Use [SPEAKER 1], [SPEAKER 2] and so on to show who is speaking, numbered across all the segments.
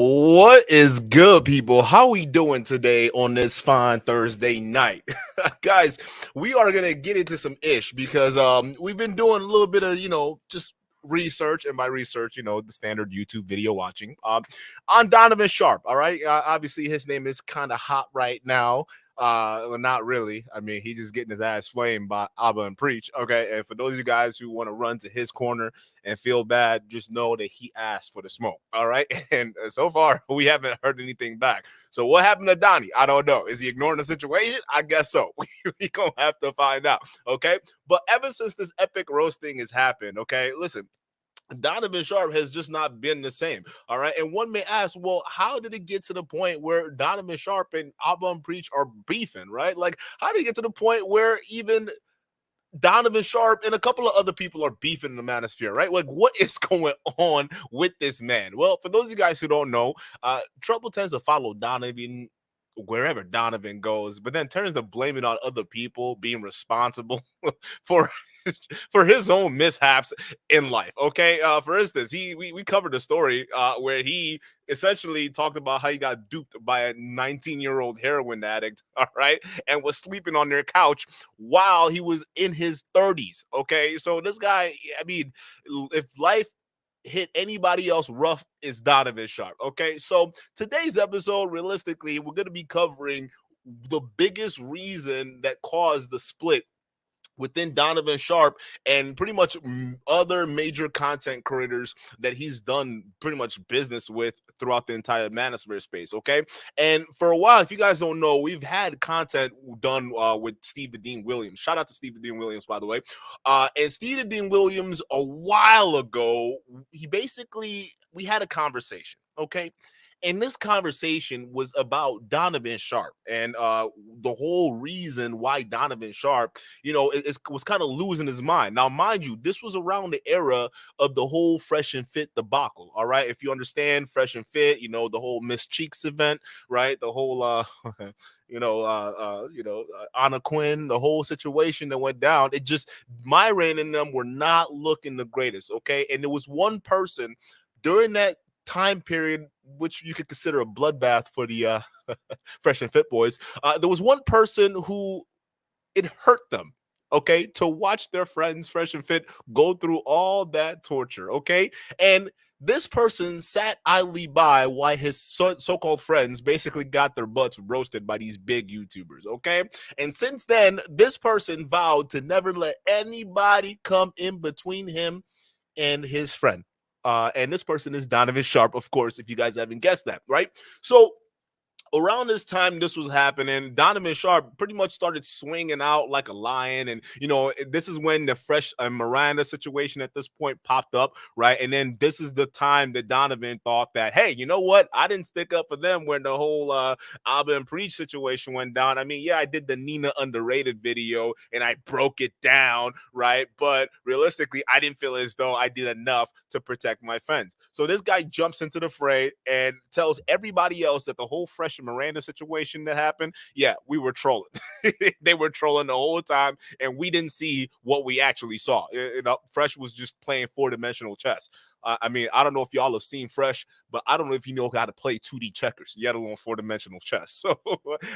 [SPEAKER 1] What is good, people? How we doing today on this fine Thursday night? Guys, we are gonna get into some ish because we've been doing a little bit of just research, and by research, the standard YouTube video watching on Donovan Sharp. All right, obviously his name is kind of hot right now. Well, not really. I mean, he's just getting his ass flamed by Abba and Preach. Okay, and for those of you guys who want to run to his corner and feel bad, just know that he asked for the smoke. All right, and so far we haven't heard anything back. So what happened to Donnie? I don't know. Is he ignoring the situation? I guess so. We gonna have to find out. Okay, but ever since this epic roasting has happened, okay, listen. Donovan Sharp has just not been the same. All right. And one may ask, well, how did it get to the point where Donovan Sharp and Abba Preach are beefing, right? Like, how did it get to the point where even Donovan Sharp and a couple of other people are beefing in the Manosphere, right? Like, what is going on with this man? Well, for those of you guys who don't know, Trouble tends to follow Donovan wherever Donovan goes, but then turns to blame it on other people being responsible for for his own mishaps in life. Okay, for instance, we covered a story where he essentially talked about how he got duped by a 19-year-old heroin addict, all right, and was sleeping on their couch while he was in his 30s. Okay, so this guy, I mean, if life hit anybody else rough, is Donovan Sharp. Okay, so today's episode, realistically, we're going to be covering the biggest reason that caused the split within Donovan Sharp and pretty much other major content creators that he's done pretty much business with throughout the entire Manosphere space. Okay, and for a while, if you guys don't know, we've had content done with Steve the Dean Williams. Shout out to Steve the Dean Williams, by the way. And Steve the Dean Williams, a while ago, we had a conversation. Okay, and this conversation was about Donovan Sharp and the whole reason why Donovan Sharp, was kind of losing his mind. Now, mind you, this was around the era of the whole Fresh and Fit debacle. All right, if you understand Fresh and Fit, the whole Miss Cheeks event, right? The whole Anna Quinn, the whole situation that went down. It just Myron and them were not looking the greatest. Okay, and there was one person during that time period, which you could consider a bloodbath for the Fresh and Fit boys. There was one person who it hurt them, okay, to watch their friends Fresh and Fit go through all that torture, okay, and this person sat idly by while his so-called friends basically got their butts roasted by these big YouTubers, okay? And since then, this person vowed to never let anybody come in between him and his friend. And this person is Donovan Sharp, of course, if you guys haven't guessed that, right? So around this time this was happening, Donovan Sharp pretty much started swinging out like a lion. And, this is when the Fresh and Miranda situation at this point popped up, right? And then this is the time that Donovan thought that, hey, you know what? I didn't stick up for them when the whole Abba and Preach situation went down. I mean, yeah, I did the Nina Underrated video and I broke it down, right? But realistically, I didn't feel as though I did enough to protect my friends. So this guy jumps into the fray and tells everybody else that the whole Fresh and Miranda situation that happened, yeah, we were trolling. They were trolling the whole time, and we didn't see what we actually saw. Fresh was just playing four-dimensional chess. I mean, I don't know if y'all have seen Fresh, but I don't know if you know how to play 2D checkers, yet alone four-dimensional chess. So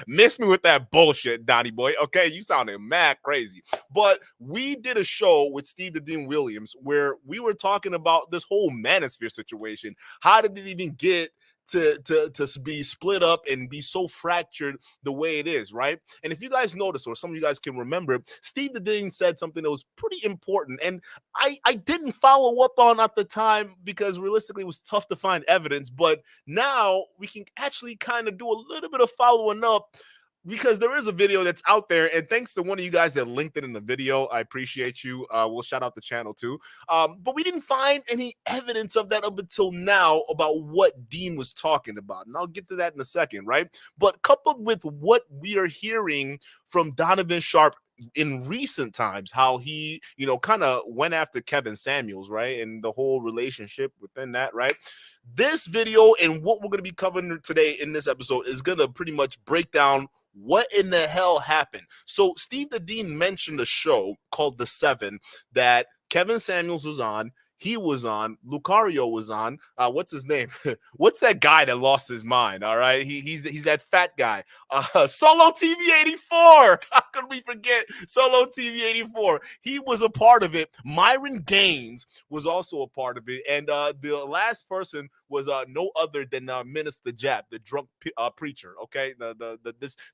[SPEAKER 1] miss me with that bullshit, Donnie boy. Okay, you sounded mad crazy. But we did a show with Steve the Dean Williams where we were talking about this whole Manosphere situation. How did it even get to be split up and be so fractured the way it is, right? And if you guys notice, or some of you guys can remember, Steve the Dean said something that was pretty important, and I didn't follow up on at the time because realistically it was tough to find evidence, but now we can actually kind of do a little bit of following up because there is a video that's out there, and thanks to one of you guys that linked it in the video, I appreciate you. We'll shout out the channel too. But we didn't find any evidence of that up until now about what Dean was talking about, and I'll get to that in a second, right? But coupled with what we are hearing from Donovan Sharp in recent times, how he, kind of went after Kevin Samuels, right? And the whole relationship within that, right? This video and what we're going to be covering today in this episode is going to pretty much break down what in the hell happened. So Steve the Dean mentioned a show called The Seven that Kevin Samuels was on. he was on. Lucario was on. What's his name? What's that guy that lost his mind? All right, he's that fat guy. Solo TV 84. How could we forget Solo TV 84? He was a part of it. Myron Gaines was also a part of it, and the last person was no other than Minister Jap, the drunk preacher. Okay,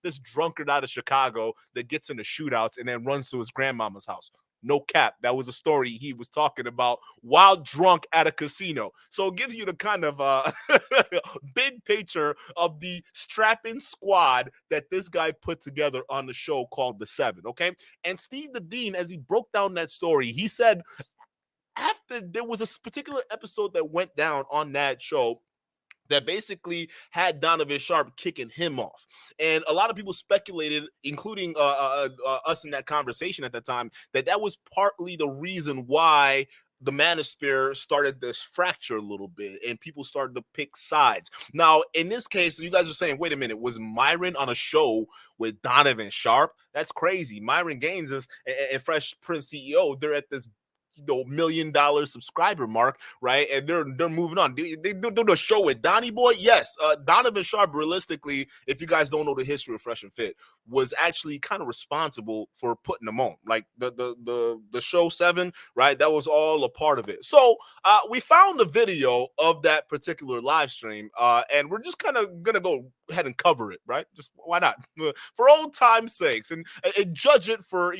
[SPEAKER 1] this drunkard out of Chicago that gets into shootouts and then runs to his grandmama's house. No cap. That was a story he was talking about while drunk at a casino. So it gives you the kind of big picture of the strapping squad that this guy put together on the show called The Seven. Okay. And Steve the Dean, as he broke down that story, he said after there was a particular episode that went down on that show that basically had Donovan Sharp kicking him off. And a lot of people speculated, including us in that conversation at the time, that was partly the reason why the Manosphere started this fracture a little bit and people started to pick sides. Now, in this case, you guys are saying, wait a minute, was Myron on a show with Donovan Sharp? That's crazy. Myron Gaines is and Fresh Prince CEO, they're at this $1 million subscriber mark, right? And they're moving on. They do the show with Donnie Boy. Yes, Donovan Sharp, realistically, if you guys don't know the history of Fresh and Fit, was actually kind of responsible for putting them on. Like the show 7, right? That was all a part of it. So we found the video of that particular live stream, and we're just kind of gonna go ahead and cover it, right? Just why not? For old time's sakes, and judge it for,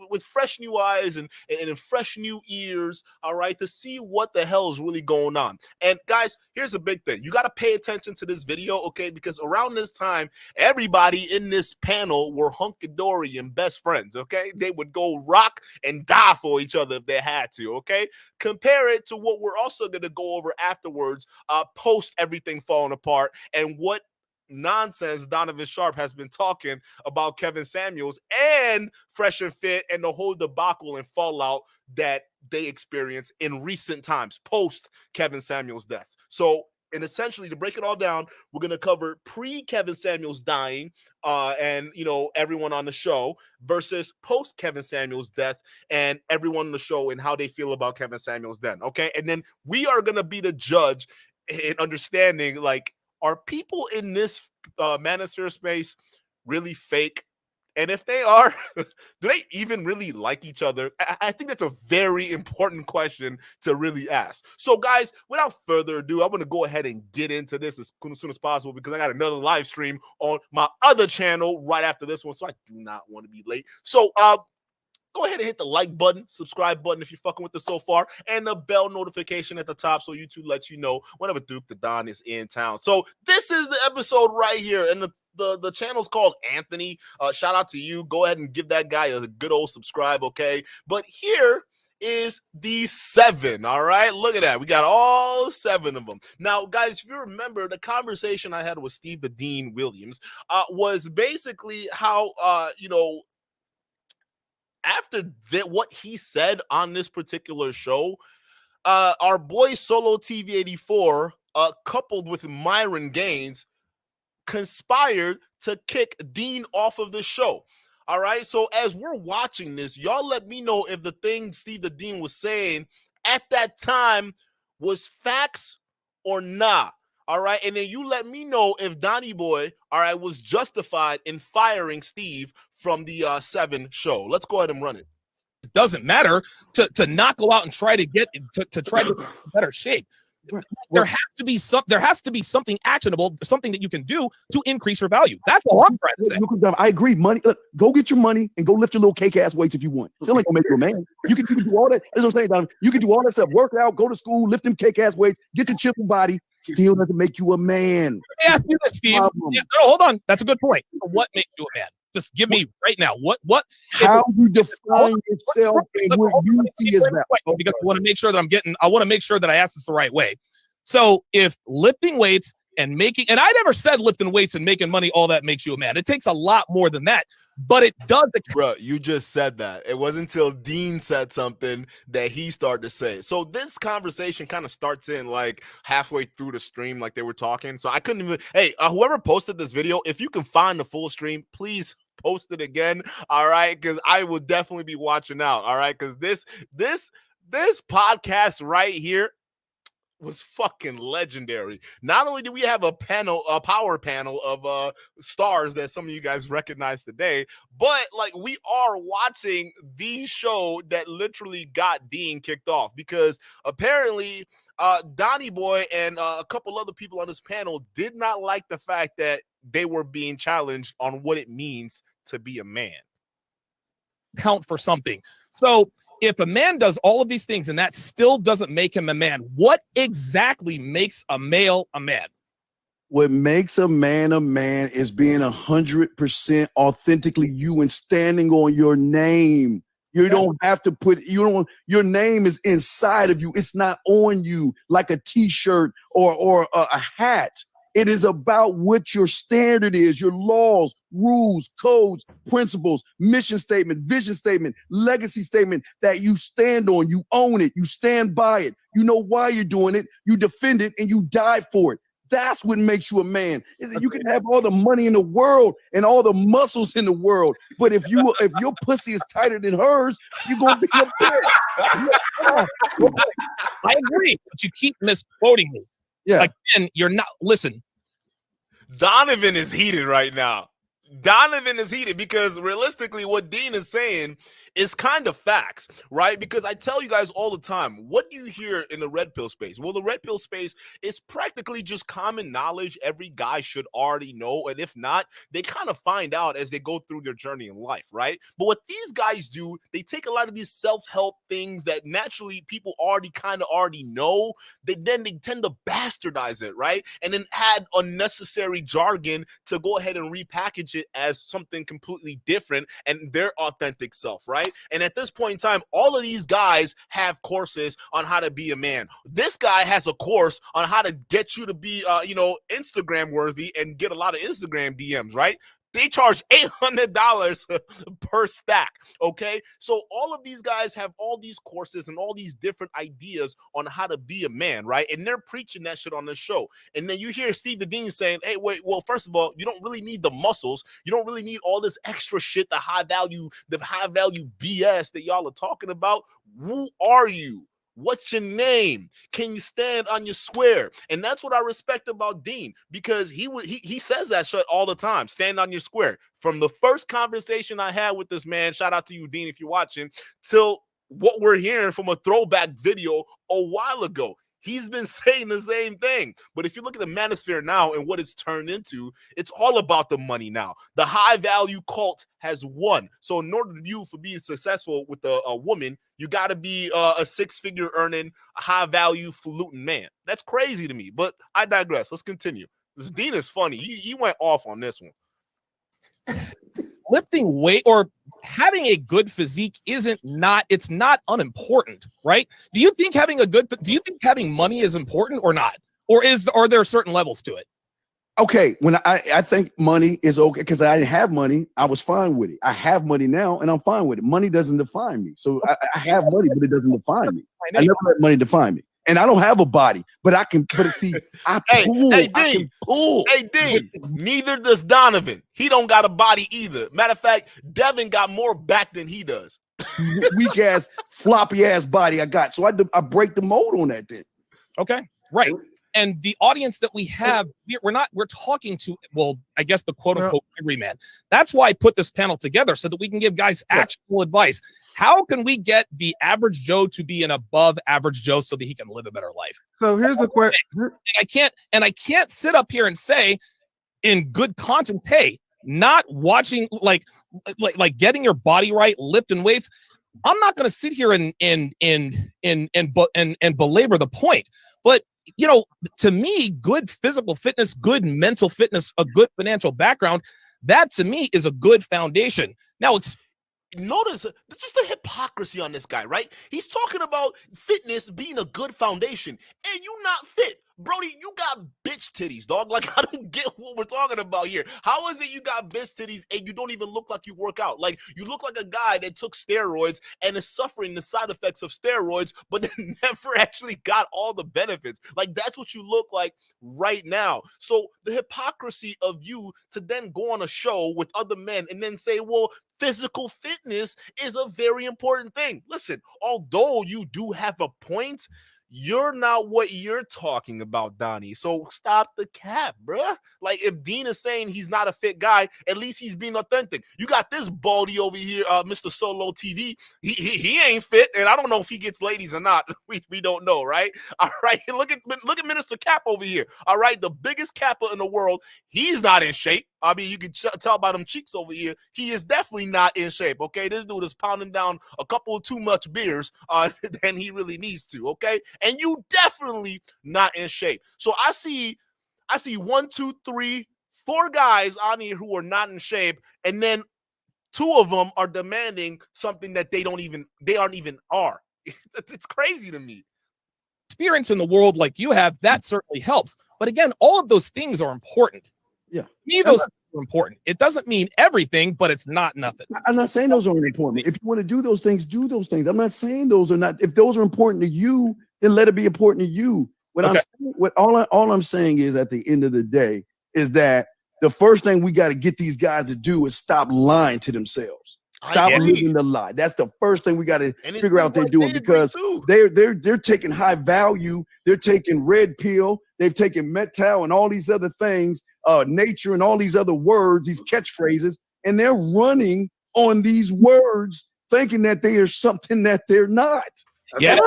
[SPEAKER 1] with fresh new eyes and fresh new ears, all right, to see what the hell is really going on. And guys, here's a big thing. You got to pay attention to this video, okay? Because around this time, everybody in this panel were hunky-dory and best friends, okay? They would go rock and die for each other if they had to, okay? Compare it to what we're also going to go over afterwards, post everything falling apart, and what nonsense Donovan Sharp has been talking about Kevin Samuels and Fresh and Fit and the whole debacle and fallout that they experienced in recent times post Kevin Samuels' death. So, and essentially, to break it all down, we're going to cover pre-Kevin Samuels dying and, everyone on the show versus post-Kevin Samuels' death and everyone on the show and how they feel about Kevin Samuels then, okay? And then we are going to be the judge in understanding, like, are people in this Manosphere space really fake? And if they are, do they even really like each other? I think that's a very important question to really ask. So, guys, without further ado, I'm going to go ahead and get into this as soon as possible because I got another live stream on my other channel right after this one, so I do not want to be late. So, go ahead and hit the like button, subscribe button if you're fucking with us so far, and the bell notification at the top so YouTube lets you know whenever Duke the Don is in town. So this is the episode right here, and the channel's called Anthony. Shout out to you. Go ahead and give that guy a good old subscribe, okay? But here is the 7, all right? Look at that. We got all 7 of them. Now, guys, if you remember, the conversation I had with Steve the Dean Williams was basically how, after what he said on this particular show, our boy Solo TV 84, coupled with Myron Gaines, conspired to kick Dean off of the show. All right. So as we're watching this, y'all let me know if the thing Steve the Dean was saying at that time was facts or not. All right. And then you let me know if Donnie Boy, all right, was justified in firing Steve from the 7 show. Let's go ahead and run it.
[SPEAKER 2] It doesn't matter to not go out and try to get to try to get in better shape. There has to be something actionable, something that you can do to increase your value. That's all I'm trying to say.
[SPEAKER 3] I agree. Money. Look, go get your money and go lift your little cake ass weights if you want. Still ain't gonna make you a man. You can do all that. That's what I'm saying, Don. You can do all that stuff. Work out, go to school, lift them cake ass weights, get your chiseled body. Still doesn't make you a man.
[SPEAKER 2] Let me ask you this, Steve. Yeah, no, hold on. That's a good point. What makes you a man? Just give me right now. What?
[SPEAKER 3] How you define yourself and what you see as that?
[SPEAKER 2] Because I want to make sure that I want to make sure that I ask this the right way. So if lifting weights and I never said lifting weights and making money, all that makes you a man. It takes a lot more than that. But it does.
[SPEAKER 1] Bro, you just said that. It wasn't until Dean said something that he started to say. So this conversation kind of starts in like halfway through the stream, like they were talking. So I couldn't even. Hey, whoever posted this video, if you can find the full stream, please post it again. All right, because I will definitely be watching out. All right, because this This podcast right here was fucking legendary. Not only do we have a power panel of stars that some of you guys recognize today, but like we are watching the show that literally got Dean kicked off because apparently Donnie Boy and a couple other people on this panel did not like the fact that they were being challenged on what it means to be a man.
[SPEAKER 2] Count for something. So if a man does all of these things and that still doesn't make him a man, what exactly makes a male a man?
[SPEAKER 3] What makes a man is being 100% authentically you and standing on your name. You don't have to your name is inside of you. It's not on you like a t-shirt or a hat. It is about what your standard is, your laws, rules, codes, principles, mission statement, vision statement, legacy statement that you stand on. You own it. You stand by it. You know why you're doing it. You defend it and you die for it. That's what makes you a man. You can have all the money in the world and all the muscles in the world, but if your pussy is tighter than hers, you're gonna be a bitch.
[SPEAKER 2] I agree, but you keep misquoting me.
[SPEAKER 3] Yeah.
[SPEAKER 2] Again, you're not. Listen,
[SPEAKER 1] Donovan is heated right now. Donovan is heated because realistically, what Dean is saying is kind of facts, right? Because I tell you guys all the time, what do you hear in the red pill space? Well, the red pill space is practically just common knowledge every guy should already know. And if not, they kind of find out as they go through their journey in life, right? But what these guys do, they take a lot of these self-help things that naturally people already know. They tend to bastardize it, right? And then add unnecessary jargon to go ahead and repackage it as something completely different and their authentic self, right? And at this point in time, all of these guys have courses on how to be a man. This guy has a course on how to get you to be, Instagram worthy and get a lot of Instagram DMs, right? They charge $800 per stack, okay? So all of these guys have all these courses and all these different ideas on how to be a man, right? And they're preaching that shit on the show. And then you hear Steve the Dean saying, hey, wait, well, first of all, you don't really need the muscles. You don't really need all this extra shit, the high value BS that y'all are talking about. Who are you? What's your name? Can you stand on your square? And that's what I respect about Dean, because he says that shit all the time. Stand on your square. From the first conversation I had with this man, shout out to you, Dean, if you're watching, till what we're hearing from a throwback video a while ago. He's been saying the same thing. But if you look at the Manosphere now and what it's turned into, it's all about the money now. The high value cult has won. So in order for being successful with a woman, you got to be a six-figure earning, a high value falutin man. That's crazy to me, but I digress. Let's continue. This Dean is funny. He went off on this one.
[SPEAKER 2] Lifting weight or having a good physique it's not unimportant, right? Do you think having money is important or not? Or are there certain levels to it?
[SPEAKER 3] Okay, when I think money is okay, because I didn't have money, I was fine with it. I have money now and I'm fine with it. Money doesn't define me. So I have money, but it doesn't define me. I never let money define me. And I don't have a body, but I can see. I can pull.
[SPEAKER 1] Hey, Dean, neither does Donovan. He don't got a body either. Matter of fact, Devin got more back than he does.
[SPEAKER 3] Weak ass, floppy ass body I got. So I break the mold on that then.
[SPEAKER 2] Okay, right. And the audience that we have, we're talking to, well, I guess the quote unquote angry man. That's why I put this panel together, so that we can give guys actual advice. How can we get the average Joe to be an above average Joe so that he can live a better life?
[SPEAKER 4] So here's the question.
[SPEAKER 2] I can't sit up here and say in good conscience, hey, not watching like getting your body right, lifting weights. I'm not going to sit here and belabor the point, but to me, good physical fitness, good mental fitness, a good financial background, that to me is a good foundation. Now
[SPEAKER 1] notice just the hypocrisy on this guy, right? He's talking about fitness being a good foundation, and you not fit. Brody, you got bitch titties, dog. Like, I don't get what we're talking about here. How is it you got bitch titties and you don't even look like you work out? Like, you look like a guy that took steroids and is suffering the side effects of steroids, but then never actually got all the benefits. Like, that's what you look like right now. So the hypocrisy of you to then go on a show with other men and then say, well, physical fitness is a very important thing. Listen, although you do have a point, you're not what you're talking about, Donnie. So stop the cap, bruh. Like, if Dean is saying he's not a fit guy, at least he's being authentic. You got this baldy over here, Mr. Solo TV. He ain't fit, and I don't know if he gets ladies or not. We don't know, right? All right, look at Minister Cap over here. All right, the biggest capper in the world. He's not in shape. I mean, you can tell by them cheeks over here. He is definitely not in shape, okay? This dude is pounding down a couple of too much beers than he really needs to, okay? And you definitely not in shape. So I see 1, 2, 3, 4 guys on here who are not in shape, and then 2 of them are demanding something that they aren't even are. It's crazy to me.
[SPEAKER 2] Experience in the world like you have, that certainly helps. But again, all of those things are important.
[SPEAKER 3] Yeah.
[SPEAKER 2] To me, those things are important. It doesn't mean everything, but it's not nothing.
[SPEAKER 3] I'm not saying those aren't important. If you want to do those things, do those things. I'm not saying those are not. If those are important to you, then let it be important to you. All I'm saying is, at the end of the day, is that the first thing we got to get these guys to do is stop lying to themselves. Stop living the lie. That's the first thing we got to figure out they're doing, because they're taking high value. They're taking red pill. They've taken metal and all these other things, nature and all these other words, these catchphrases, and they're running on these words, thinking that they are something that they're not.
[SPEAKER 2] Yeah,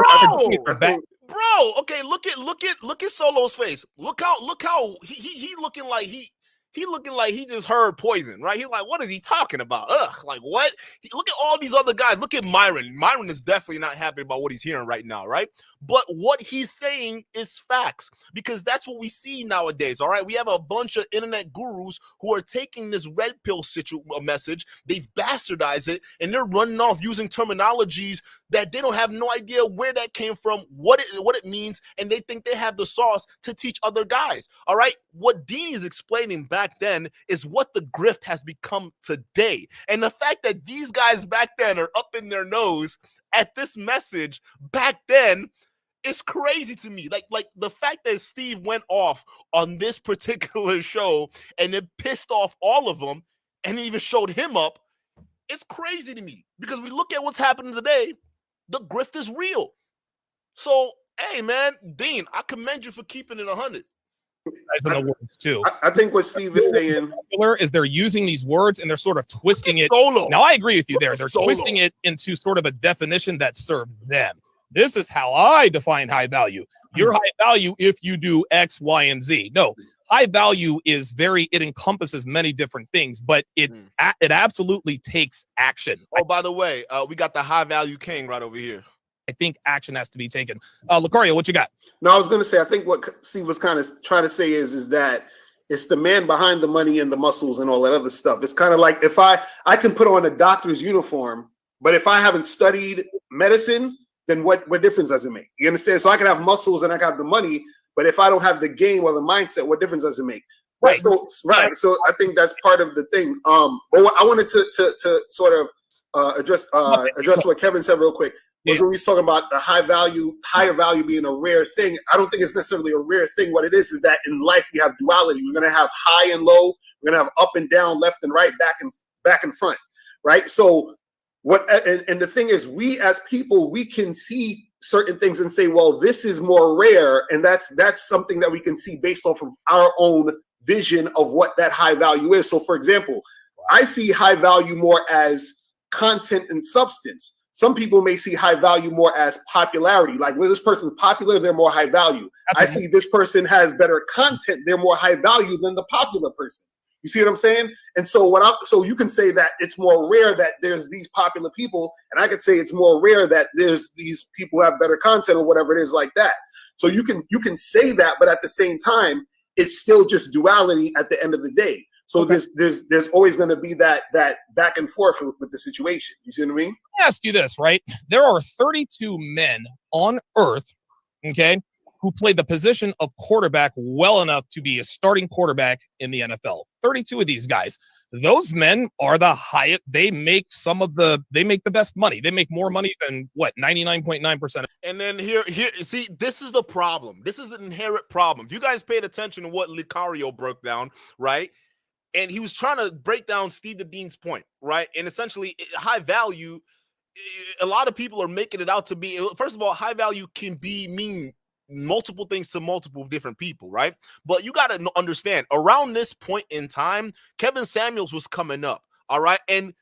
[SPEAKER 1] bro. Okay, look at Solo's face. Look how he looking like he looking like he just heard poison, right? He's like, what is he talking about? Ugh, like what? Look at all these other guys. Look at Myron. Myron is definitely not happy about what he's hearing right now, right? But what he's saying is facts, because that's what we see nowadays, all right? We have a bunch of internet gurus who are taking this red pill message, they've bastardized it, and they're running off using terminologies that they don't have no idea where that came from, what it means, and they think they have the sauce to teach other guys, all right? What Dean is explaining back then is what the grift has become today. And the fact that these guys back then are up in their nose at this message back then, it's crazy to me. Like the fact that Steve went off on this particular show and it pissed off all of them and even showed him up. It's crazy to me, because we look at what's happening today. The grift is real. So, hey, man, Dean, I commend you for keeping it 100.
[SPEAKER 2] In the words too.
[SPEAKER 4] I think what Steve is saying
[SPEAKER 2] is they're using these words and they're sort of twisting it.
[SPEAKER 1] Solo.
[SPEAKER 2] Now, I agree with you there. They're
[SPEAKER 1] Solo.
[SPEAKER 2] twisting it into sort of a definition that serves them. This is how I define high value. You're high value if you do X, Y, and Z. No, high value is it encompasses many different things, but it absolutely takes action.
[SPEAKER 1] Oh, by the way, we got the high value king right over here.
[SPEAKER 2] I think action has to be taken. Lucario, what you got?
[SPEAKER 4] No, I was going to say, I think what Steve was kind of trying to say is that it's the man behind the money and the muscles and all that other stuff. It's kind of like, if I can put on a doctor's uniform, but if I haven't studied medicine, then what difference does it make? You understand? So I can have muscles and I can have the money, but if I don't have the game or the mindset, what difference does it make?
[SPEAKER 2] Right.
[SPEAKER 4] So I think that's part of the thing. But what I wanted to sort of address what Kevin said real quick. Was when we was talking about the higher value being a rare thing. I don't think it's necessarily a rare thing. What it is that in life we have duality. We're going to have high and low. We're going to have up and down, left and right, back and front, right? So and the thing is, we as people, we can see certain things and say, well, this is more rare, and that's something that we can see based off of our own vision of what that high value is. So, for example, I see high value more as content and substance. Some people may see high value more as popularity. Like, when this person's popular, they're more high value. I see this person has better content, they're more high value than the popular person. You see what I'm saying? And so so you can say that it's more rare that there's these popular people, and I could say it's more rare that there's these people who have better content or whatever it is like that. So you can say that, but at the same time, it's still just duality at the end of the day. So there's always going to be that back and forth with the situation. You see what I mean?
[SPEAKER 2] Let me ask you this, right? There are 32 men on Earth, okay, who play the position of quarterback well enough to be a starting quarterback in the NFL. 32 of these guys. Those men are the highest. They make the best money. They make more money than 99.9%.
[SPEAKER 1] And then here, see, this is the problem. This is the inherent problem. If you guys paid attention to what Lucario broke down, right? And he was trying to break down Steve Dean's point, right? And essentially, high value, a lot of people are making it out to be, first of all, high value can mean multiple things to multiple different people, right? But you got to understand, around this point in time, Kevin Samuels was coming up, all right? And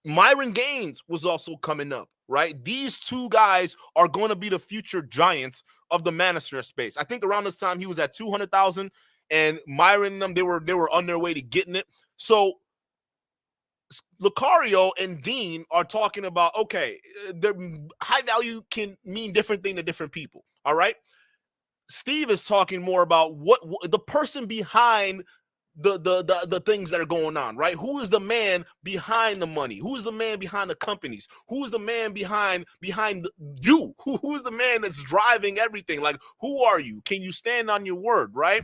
[SPEAKER 1] Myron Gaines was also coming up, right? These two guys are going to be the future giants of the Manosphere space. I think around this time he was at 200,000, and Myron and them, they were on their way to getting it. So Lucario and Dean are talking about, okay, high value can mean different things to different people, all right? Steve is talking more about what the person behind the things that are going on, right? Who is the man behind the money? Who is the man behind the companies? Who is the man behind you? Who is the man that's driving everything? Like, who are you? Can you stand on your word, right?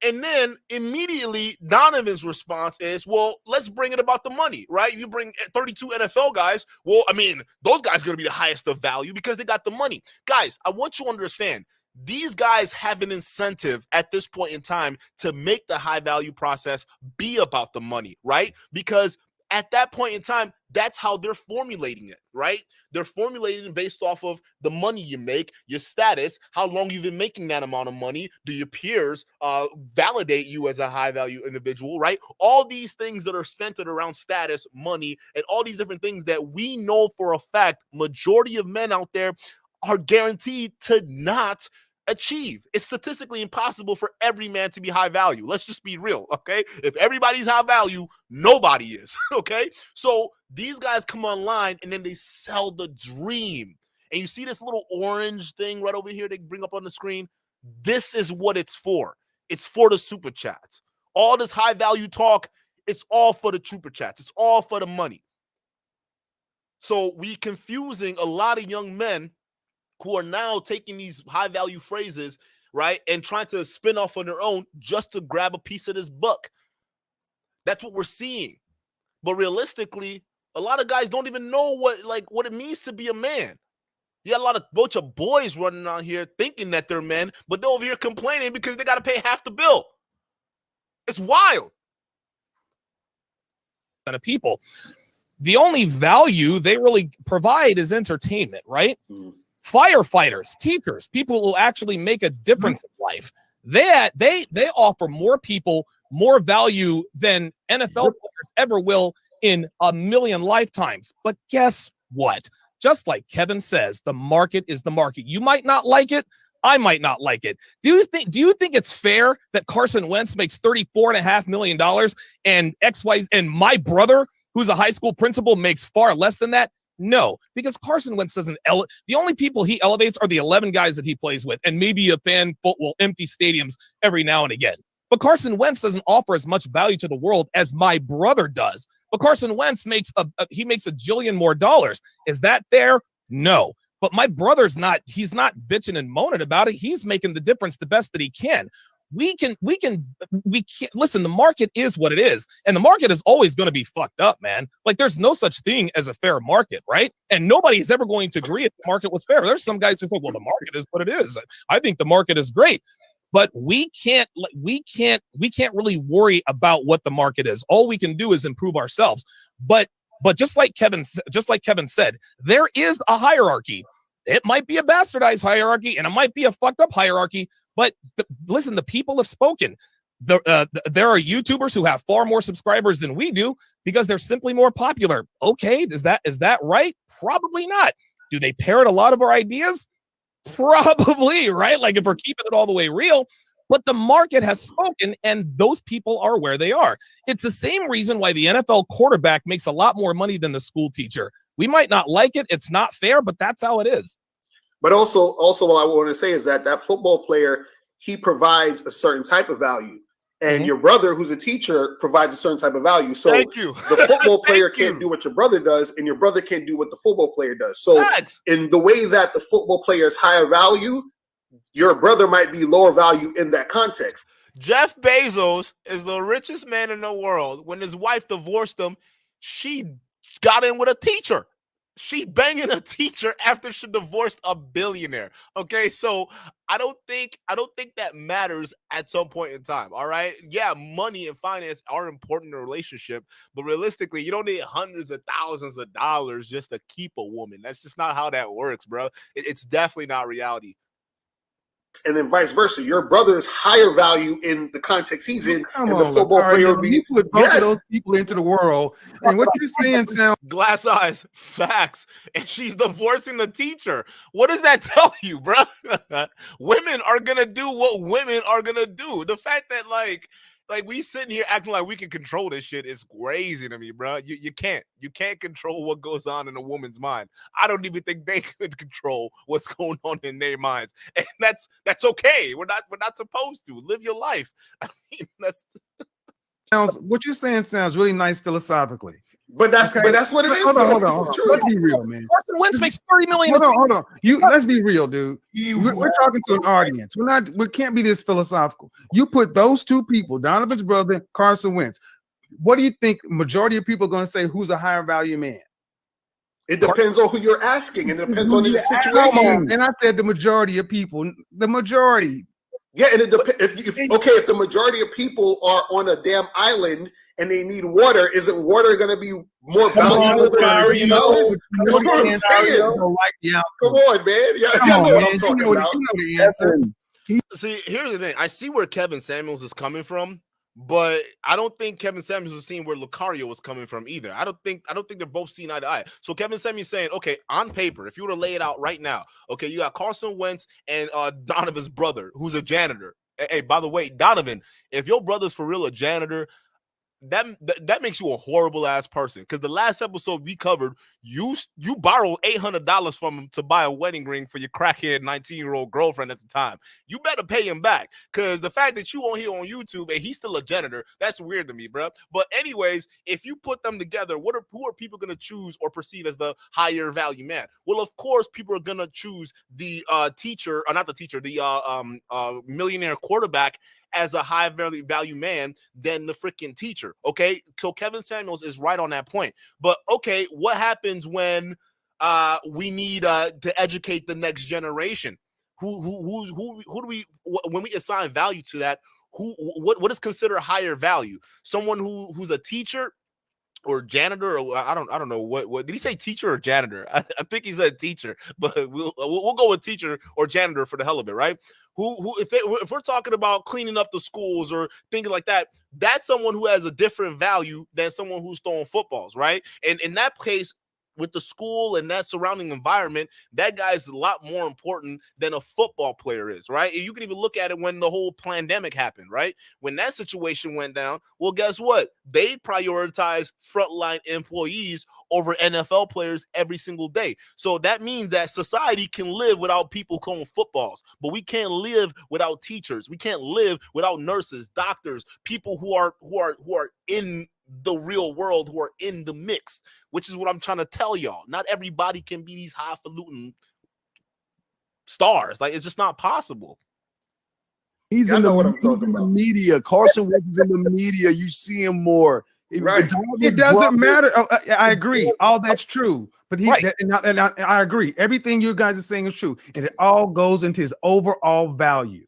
[SPEAKER 1] And then immediately Donovan's response is, well, let's bring it about the money, right? You bring 32 NFL guys. Well, I mean, those guys are going to be the highest of value because they got the money. Guys, I want you to understand, these guys have an incentive at this point in time to make the high value process be about the money, right? Because at that point in time, that's how they're formulating it, right? They're formulating based off of the money you make, your status, how long you've been making that amount of money. Do your peers validate you as a high value individual, right? All these things that are centered around status, money, and all these different things that we know for a fact, majority of men out there are guaranteed to not achieve. It's statistically impossible for every man to be high value. Let's just be real, okay? If everybody's high value, nobody is, okay? So these guys come online and then they sell the dream. And you see this little orange thing right over here they bring up on the screen? This is what it's for. It's for the super chats. All this high value talk, it's all for the super chats. It's all for the money. So we confusing a lot of young men who are now taking these high value phrases, right, and trying to spin off on their own just to grab a piece of this buck. That's what we're seeing. But realistically, a lot of guys don't even know what it means to be a man. You got a bunch of boys running out here thinking that they're men, but they're over here complaining because they got to pay half the bill. It's wild.
[SPEAKER 2] Of people, the only value they really provide is entertainment, right? Firefighters, teachers, people who will actually make a difference in life. They offer more people more value than NFL players ever will in a million lifetimes. But guess what? Just like Kevin says, the market is the market. You might not like it. I might not like it. Do you think it's fair that Carson Wentz makes $34.5 million and XY and my brother, who's a high school principal, makes far less than that? No, because Carson Wentz doesn't. The only people he elevates are the 11 guys that he plays with, and maybe a fan will empty stadiums every now and again. But Carson Wentz doesn't offer as much value to the world as my brother does. But Carson Wentz makes a jillion more dollars. Is that fair? No. But my brother's not. He's not bitching and moaning about it. He's making the difference the best that he can. We can't listen. The market is what it is, and the market is always going to be fucked up, man. Like, there's no such thing as a fair market, right? And nobody is ever going to agree if the market was fair. There's some guys who think, well, the market is what it is. I think the market is great, but we can't really worry about what the market is. All we can do is improve ourselves. But just like Kevin said, there is a hierarchy. It might be a bastardized hierarchy, and it might be a fucked up hierarchy. But listen, the people have spoken. There are YouTubers who have far more subscribers than we do because they're simply more popular. Okay, is that right? Probably not. Do they parrot a lot of our ideas? Probably, right? Like, if we're keeping it all the way real. But the market has spoken, and those people are where they are. It's the same reason why the NFL quarterback makes a lot more money than the school teacher. We might not like it. It's not fair, but that's how it is.
[SPEAKER 4] But also what I want to say is that football player, he provides a certain type of value. And your brother, who's a teacher, provides a certain type of value. So
[SPEAKER 1] Thank you.
[SPEAKER 4] The football player can't do what your brother does, and your brother can't do what the football player does. So in the way that the football player is higher value, your brother might be lower value in that context.
[SPEAKER 1] Jeff Bezos is the richest man in the world. When his wife divorced him, she got in with a teacher. She banging a teacher after she divorced a billionaire. Okay, so I don't think that matters at some point in time. All right, yeah, money and finance are important in a relationship, but realistically, you don't need hundreds of thousands of dollars just to keep a woman. That's just not how that works, bro. It's definitely not reality.
[SPEAKER 4] And then vice versa. Your brother is higher value in the context he's in,
[SPEAKER 5] Come
[SPEAKER 4] and the
[SPEAKER 5] on,
[SPEAKER 4] football
[SPEAKER 5] Lakari,
[SPEAKER 4] player
[SPEAKER 5] you
[SPEAKER 4] would be.
[SPEAKER 5] you put both of
[SPEAKER 4] Yes.
[SPEAKER 5] those people into the world, and what you're saying sounds
[SPEAKER 1] Glass eyes, facts, and she's divorcing the teacher. What does that tell you, bro? Women are gonna do what women are gonna do. The fact that like we sitting here acting like we can control this shit is crazy to me, bro. You can't control what goes on in a woman's mind. I don't even think they could control what's going on in their minds, and that's okay. We're not supposed to live your life. I mean,
[SPEAKER 5] what you're saying sounds really nice philosophically.
[SPEAKER 4] But that's what it is.
[SPEAKER 5] Hold on.
[SPEAKER 4] It's the truth.
[SPEAKER 5] Let's be real, man.
[SPEAKER 2] Carson Wentz makes $30 million.
[SPEAKER 5] Hold on. Let's be real, dude. We're talking to an audience. We can't be this philosophical. You put those two people, Donovan's brother, Carson Wentz. What do you think majority of people are going to say who's a higher value man?
[SPEAKER 4] It depends on who you're asking, and it depends on the situation.
[SPEAKER 5] And I said the majority of people, the majority.
[SPEAKER 4] Yeah, and it depends. If the majority of people are on a damn island and they need water, isn't water going to be more valuable than $1 million? That's what I'm saying. Come on, man. Yeah, I know what I'm talking about.
[SPEAKER 5] You know the answer.
[SPEAKER 1] See, here's the thing. I see where Kevin Samuels is coming from, but I don't think Kevin Samuels is seeing where Lucario was coming from either. I don't think they're both seeing eye to eye. So Kevin Samuels saying, okay, on paper, if you were to lay it out right now, okay, you got Carson Wentz and Donovan's brother, who's a janitor. Hey, by the way, Donovan, if your brother's for real a janitor, that makes you a horrible ass person. Because the last episode we covered, you borrowed $800 from him to buy a wedding ring for your crackhead 19-year-old girlfriend at the time. You better pay him back. Because the fact that you on here on YouTube and he's still a janitor, that's weird to me, bro. But anyways, if you put them together, who are people going to choose or perceive as the higher value man? Well, of course, people are going to choose the teacher, or not the teacher, the millionaire quarterback as a high value man than the freaking teacher. Okay, so Kevin Samuels is right on that point. But okay, what happens when we need to educate the next generation? Who do we, when we assign value to that? What is considered higher value? Someone who's a teacher or janitor, or I don't know what did he say, teacher or janitor? I think he said teacher, but we'll go with teacher or janitor for the hell of it, right? If we're talking about cleaning up the schools or thinking like that, that's someone who has a different value than someone who's throwing footballs, right? And in that case, with the school and that surrounding environment, that guy is a lot more important than a football player is, right? And you can even look at it when the whole pandemic happened, right? When that situation went down, well, guess what? They prioritize frontline employees over NFL players every single day. So that means that society can live without people calling footballs, but we can't live without teachers. We can't live without nurses, doctors, people who are in the real world, who are in the mix, which is what I'm trying to tell y'all. Not everybody can be these highfalutin stars. Like, it's just not possible.
[SPEAKER 3] He's in the media. Carson Wentz is in the media. You see him more.
[SPEAKER 4] Right.
[SPEAKER 5] It doesn't matter. I agree. All that's true. But I agree. Everything you guys are saying is true. And it all goes into his overall value.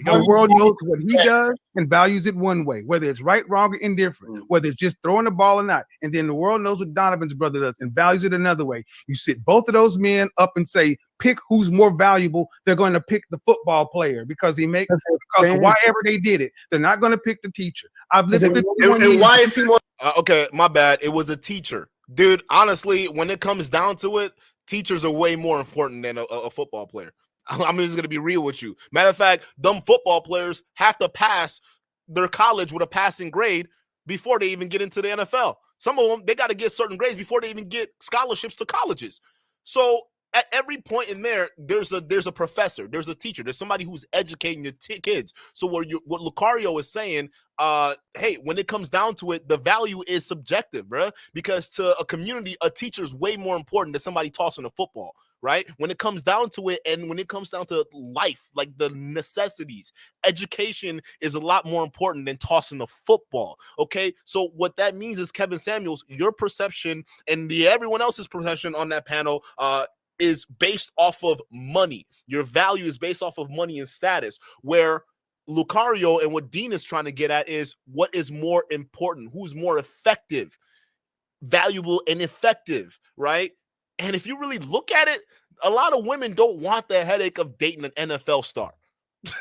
[SPEAKER 5] The world knows what he does and values it one way, whether it's right, wrong, or indifferent, whether it's just throwing the ball or not. And then the world knows what Donovan's brother does and values it another way. You sit both of those men up and say, pick who's more valuable. They're going to pick the football player because why ever they did it. They're not going to pick the teacher. I've listened to
[SPEAKER 4] and why is he more?
[SPEAKER 1] Okay, my bad. It was a teacher, dude. Honestly, when it comes down to it, teachers are way more important than a football player. I'm just going to be real with you. Matter of fact, them football players have to pass their college with a passing grade before they even get into the NFL. Some of them, they got to get certain grades before they even get scholarships to colleges. So at every point in there, there's a professor, there's a teacher, there's somebody who's educating your kids. So what Lucario is saying, hey, when it comes down to it, the value is subjective, bruh, because to a community, a teacher is way more important than somebody tossing a football, right? When it comes down to it, and when it comes down to life, like the necessities, education is a lot more important than tossing a football, okay? So what that means is, Kevin Samuels, your perception and everyone else's perception on that panel, is based off of money. Your value is based off of money and status, where Lucario and what Dean is trying to get at is what is more important, who's more effective, valuable, and effective, right? And if you really look at it, a lot of women don't want the headache of dating an NFL star.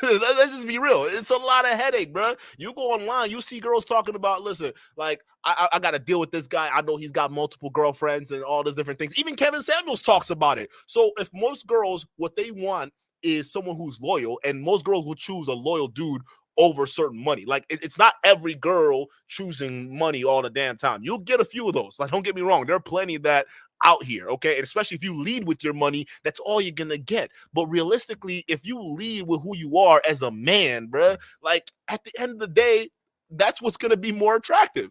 [SPEAKER 1] Let's just be real. It's a lot of headache, bro. You go online, you see girls talking about, listen, like, I got to deal with this guy. I know he's got multiple girlfriends and all those different things. Even Kevin Samuels talks about it. So if most girls, what they want is someone who's loyal, and most girls would choose a loyal dude over certain money. Like, it's not every girl choosing money all the damn time. You'll get a few of those. Like, don't get me wrong. There are plenty of that out here, okay? And especially if you lead with your money, that's all you're gonna get. But realistically, if you lead with who you are as a man, bruh, like, at the end of the day, that's what's gonna be more attractive.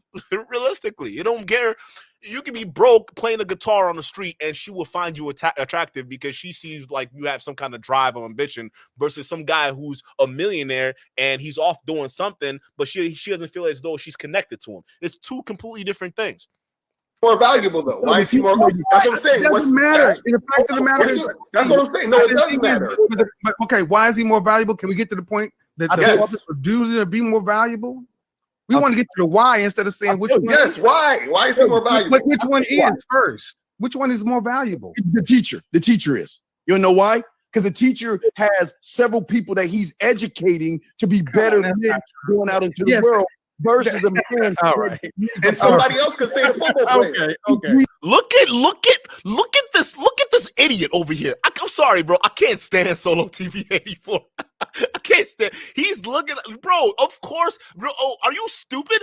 [SPEAKER 1] Realistically, you don't care. You can be broke playing a guitar on the street, and she will find you attractive because she sees like you have some kind of drive or ambition, versus some guy who's a millionaire and he's off doing something, but she doesn't feel as though she's connected to him. It's two completely different things.
[SPEAKER 4] More valuable though. Why is he more valuable? That's what I'm saying.
[SPEAKER 5] It doesn't matter. The fact of the matter is,
[SPEAKER 4] that's what I'm saying. No, it doesn't matter.
[SPEAKER 5] But okay, why is he more valuable? Can we get to the point that the dudes are be more valuable? We want to get to the why instead of saying which one.
[SPEAKER 4] Yes, why? Why is he more valuable?
[SPEAKER 5] But which one is first? Which one is more valuable?
[SPEAKER 3] The teacher. The teacher is. You know why? Because the teacher has several people that he's educating to be better than him going out into the world. Versus a man.
[SPEAKER 5] All right.
[SPEAKER 4] And somebody else could say the football player.
[SPEAKER 5] Okay.
[SPEAKER 1] Look at this idiot over here. I'm sorry, bro. I can't stand Solo TV 84. I can't stand. He's looking, bro. Of course, bro. Oh, are you stupid?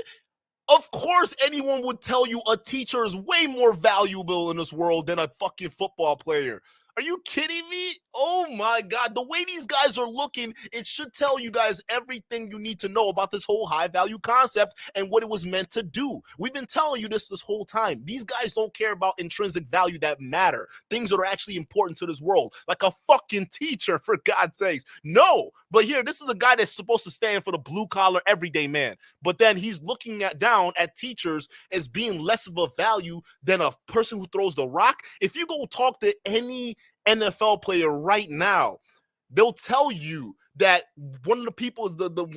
[SPEAKER 1] Of course, anyone would tell you a teacher is way more valuable in this world than a fucking football player. Are you kidding me? Oh my God. The way these guys are looking, it should tell you guys everything you need to know about this whole high value concept and what it was meant to do. We've been telling you this whole time. These guys don't care about intrinsic value that matter. Things that are actually important to this world. Like a fucking teacher, for God's sakes. No. But here, this is a guy that's supposed to stand for the blue collar everyday man. But then he's looking down at teachers as being less of a value than a person who throws the rock. If you go talk to any NFL player right now, they'll tell you that one of the people,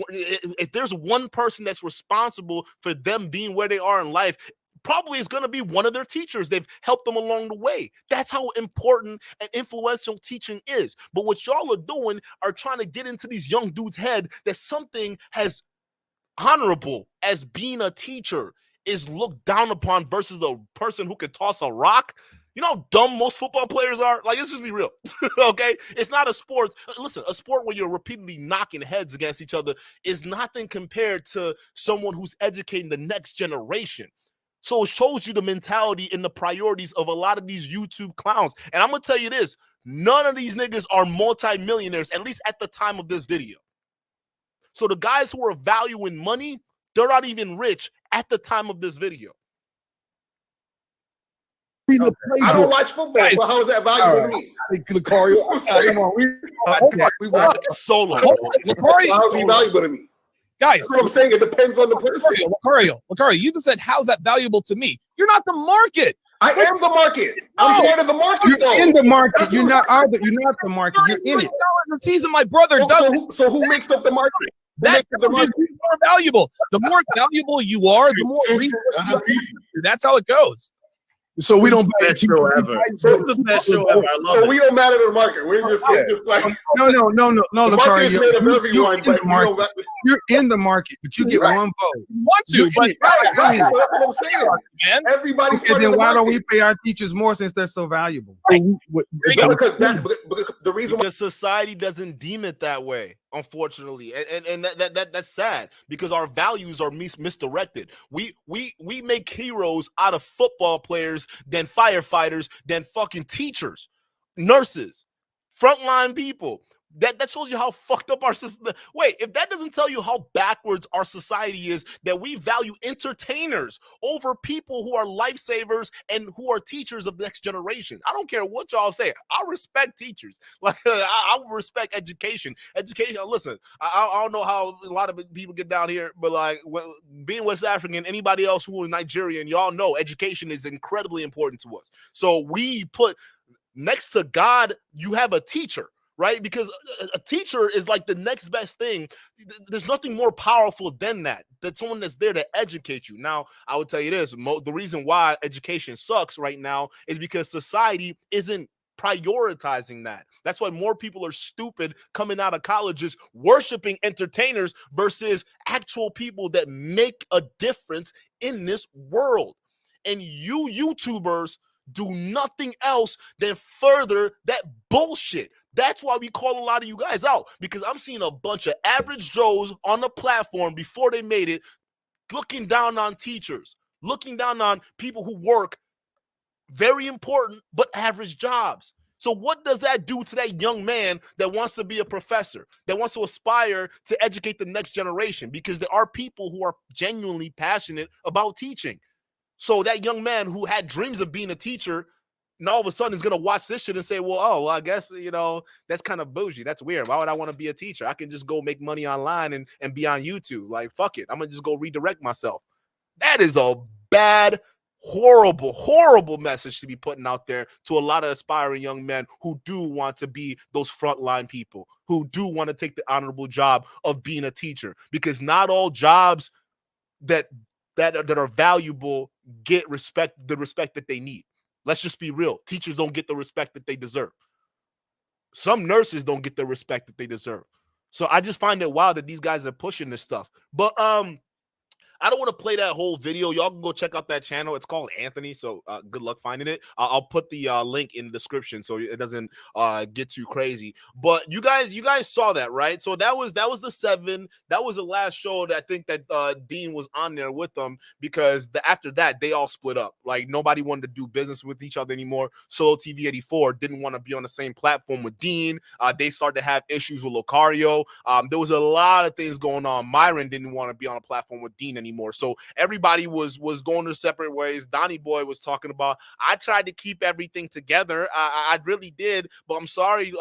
[SPEAKER 1] if there's one person that's responsible for them being where they are in life, probably is going to be one of their teachers. They've helped them along the way. That's how important and influential teaching is. But what y'all are doing are trying to get into these young dudes' head that something as honorable as being a teacher is looked down upon versus a person who can toss a rock. You know how dumb most football players are? Like, let's just be real, okay? It's not a sport. Listen, a sport where you're repeatedly knocking heads against each other is nothing compared to someone who's educating the next generation. So it shows you the mentality and the priorities of a lot of these YouTube clowns. And I'm going to tell you this, none of these niggas are multimillionaires, at least at the time of this video. So the guys who are valuing money, they're not even rich at the time of this video.
[SPEAKER 4] Okay. I don't watch football, but how is that valuable to me?
[SPEAKER 1] Solo.
[SPEAKER 4] How is he valuable to me?
[SPEAKER 2] Guys,
[SPEAKER 4] that's what I'm saying. It depends on the person.
[SPEAKER 2] Lucario, you just said, how's that valuable to me? You're not the market.
[SPEAKER 4] I am the market. I'm part of the market, though.
[SPEAKER 5] You're in the market. You're not the market. You're in it.
[SPEAKER 2] The season my brother does.
[SPEAKER 4] So who makes up the market?
[SPEAKER 2] That's more valuable. The more valuable you are, the more resources. That's how it goes.
[SPEAKER 3] So we don't
[SPEAKER 6] best show ever. So the best show ever. I love
[SPEAKER 4] so
[SPEAKER 6] it.
[SPEAKER 4] we don't matter to the market. We're just like
[SPEAKER 5] no.
[SPEAKER 4] The market is made of everyone, but
[SPEAKER 5] you're in the market, but you get one vote.
[SPEAKER 2] You want to, but
[SPEAKER 4] right. So that's what I'm saying.
[SPEAKER 2] Man.
[SPEAKER 4] Everybody's
[SPEAKER 5] and then why don't we pay our teachers more since they're so valuable?
[SPEAKER 1] Right.
[SPEAKER 4] Because the reason
[SPEAKER 1] why society doesn't deem it that way, unfortunately, and that's sad because our values are misdirected. We make heroes out of football players, than firefighters, than fucking teachers. nurses, frontline people. That shows you how fucked up our system. Wait, if that doesn't tell you how backwards our society is, that we value entertainers over people who are lifesavers and who are teachers of the next generation. I don't care what y'all say. I respect teachers. Like I respect education. Education. Listen, I don't know how a lot of people get down here, but like being West African, anybody else who is Nigerian, y'all know education is incredibly important to us. So we put next to God, you have a teacher. Right? Because a teacher is like the next best thing. There's nothing more powerful than that. That's someone that's there to educate you. Now, I would tell you this. The reason why education sucks right now is because society isn't prioritizing that. That's why more people are stupid coming out of colleges worshiping entertainers versus actual people that make a difference in this world. And you YouTubers do nothing else than further that bullshit. That's why we call a lot of you guys out, because I'm seeing a bunch of average Joes on the platform before they made it, looking down on teachers, looking down on people who work very important but average jobs. So what does that do to that young man that wants to be a professor, that wants to aspire to educate the next generation? Because there are people who are genuinely passionate about teaching. So that young man who had dreams of being a teacher, and all of a sudden is going to watch this shit and say, well, I guess, that's kind of bougie. That's weird. Why would I want to be a teacher? I can just go make money online and be on YouTube. Like, fuck it. I'm going to just go redirect myself. That is a bad, horrible, horrible message to be putting out there to a lot of aspiring young men who do want to be those frontline people, who do want to take the honorable job of being a teacher, because not all jobs that are valuable get the respect that they need. Let's just be real. Teachers don't get the respect that they deserve. Some nurses don't get the respect that they deserve. So I just find it wild that these guys are pushing this stuff. But I don't want to play that whole video. Y'all can go check out that channel. It's called Anthony. So good luck finding it. I'll put the link in the description so it doesn't get too crazy. But you guys saw that, right? So that was the 7. That was the last show that I think that Dean was on there with them, because after that they all split up. Like nobody wanted to do business with each other anymore. Solo TV 84 didn't want to be on the same platform with Dean. They started to have issues with Lucario. There was a lot of things going on. Myron didn't want to be on a platform with Dean anymore. So everybody was going their separate ways. Donnie Boy was talking about, I tried to keep everything together. I really did, but I'm sorry,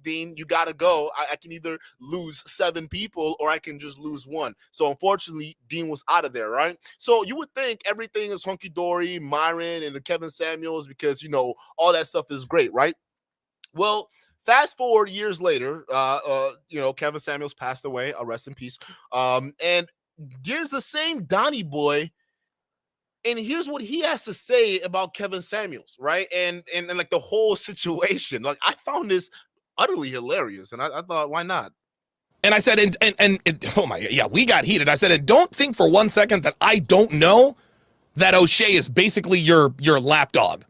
[SPEAKER 1] Dean, you got to go. I can either lose 7 people or I can just lose 1. So unfortunately, Dean was out of there, right? So you would think everything is hunky-dory, Myron and the Kevin Samuels, because, all that stuff is great, right? Well, fast forward years later, Kevin Samuels passed away. Rest in peace. And there's the same Donnie Boy, and here's what he has to say about Kevin Samuels, right? And like the whole situation. Like I found this utterly hilarious, and I thought, why not?
[SPEAKER 2] And I said, and oh my, yeah, we got heated. I said, and don't think for one second that I don't know that O'Shea is basically your lapdog.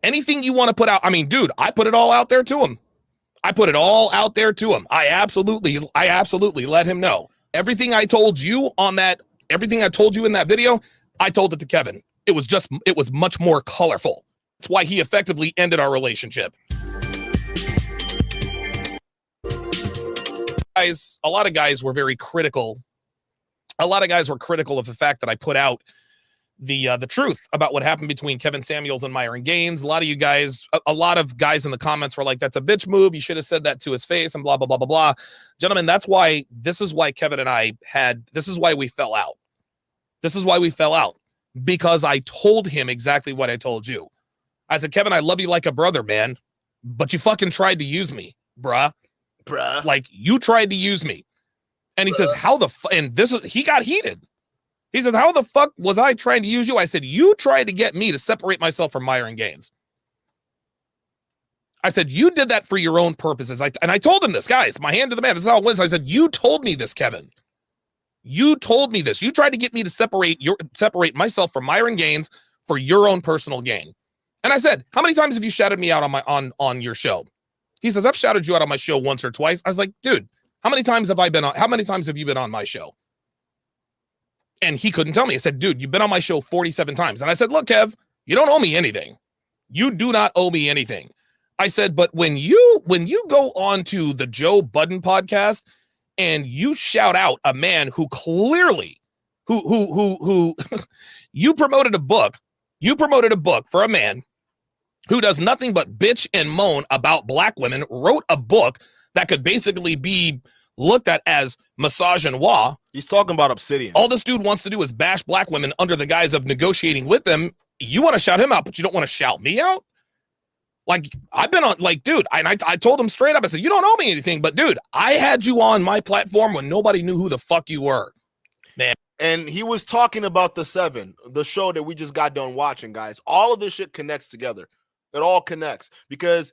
[SPEAKER 2] Anything you want to put out, I mean, dude, I put it all out there to him. I absolutely let him know. Everything I told you in that video, I told it to Kevin. It was much more colorful. That's why he effectively ended our relationship. Guys, a lot of guys were very critical. A lot of guys were critical of the fact that I put out the truth about what happened between Kevin Samuels and Myron Gaines. A lot of guys in the comments were like, that's a bitch move. You should have said that to his face and blah, blah, blah, blah, blah. Gentlemen, this is why Kevin and I this is why we fell out. Because I told him exactly what I told you. I said, Kevin, I love you like a brother, man, but you fucking tried to use me, bruh. Like you tried to use me. And he says, he got heated. He said, how the fuck was I trying to use you? I said, you tried to get me to separate myself from Myron Gaines. I said, you did that for your own purposes. And I told him this, guys, my hand to the man. This is how it was. I said, you told me this, Kevin. You told me this. You tried to get me to separate myself from Myron Gaines for your own personal gain. And I said, how many times have you shouted me out on your show? He says, I've shouted you out on my show once or twice. I was like, dude, how many times have you been on my show? And he couldn't tell me. I said, dude, you've been on my show 47 times. And I said, look, Kev, you don't owe me anything. You do not owe me anything. I said, but when you go on to the Joe Budden podcast and you shout out a man who clearly who you promoted a book for a man who does nothing but bitch and moan about black women, wrote a book that could basically be looked at as misogynoir.
[SPEAKER 1] He's talking about Obsidian.
[SPEAKER 2] All this dude wants to do is bash black women under the guise of negotiating with them. You want to shout him out, but you don't want to shout me out? Like, I've been on, like, dude, I told him straight up, I said, you don't owe me anything, but dude, I had you on my platform when nobody knew who the fuck you were, man.
[SPEAKER 1] And he was talking about The Seven, the show that we just got done watching, guys. All of this shit connects together. It all connects because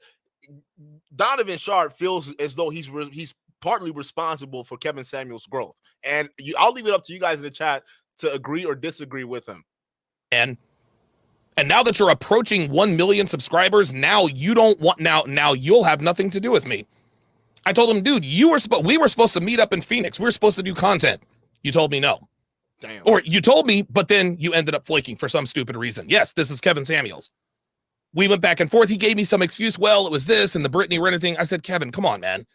[SPEAKER 1] Donovan Sharp feels as though he's partly responsible for Kevin Samuels' growth. And I'll leave it up to you guys in the chat to agree or disagree with him.
[SPEAKER 2] And now that you're approaching 1 million subscribers, now you don't want now you'll have nothing to do with me. I told him, dude, we were supposed to meet up in Phoenix. We were supposed to do content. You told me no.
[SPEAKER 1] Damn.
[SPEAKER 2] Or you told me, but then you ended up flaking for some stupid reason. Yes, this is Kevin Samuels. We went back and forth. He gave me some excuse. Well, it was this and the Britney Renner thing. I said, Kevin, come on, man.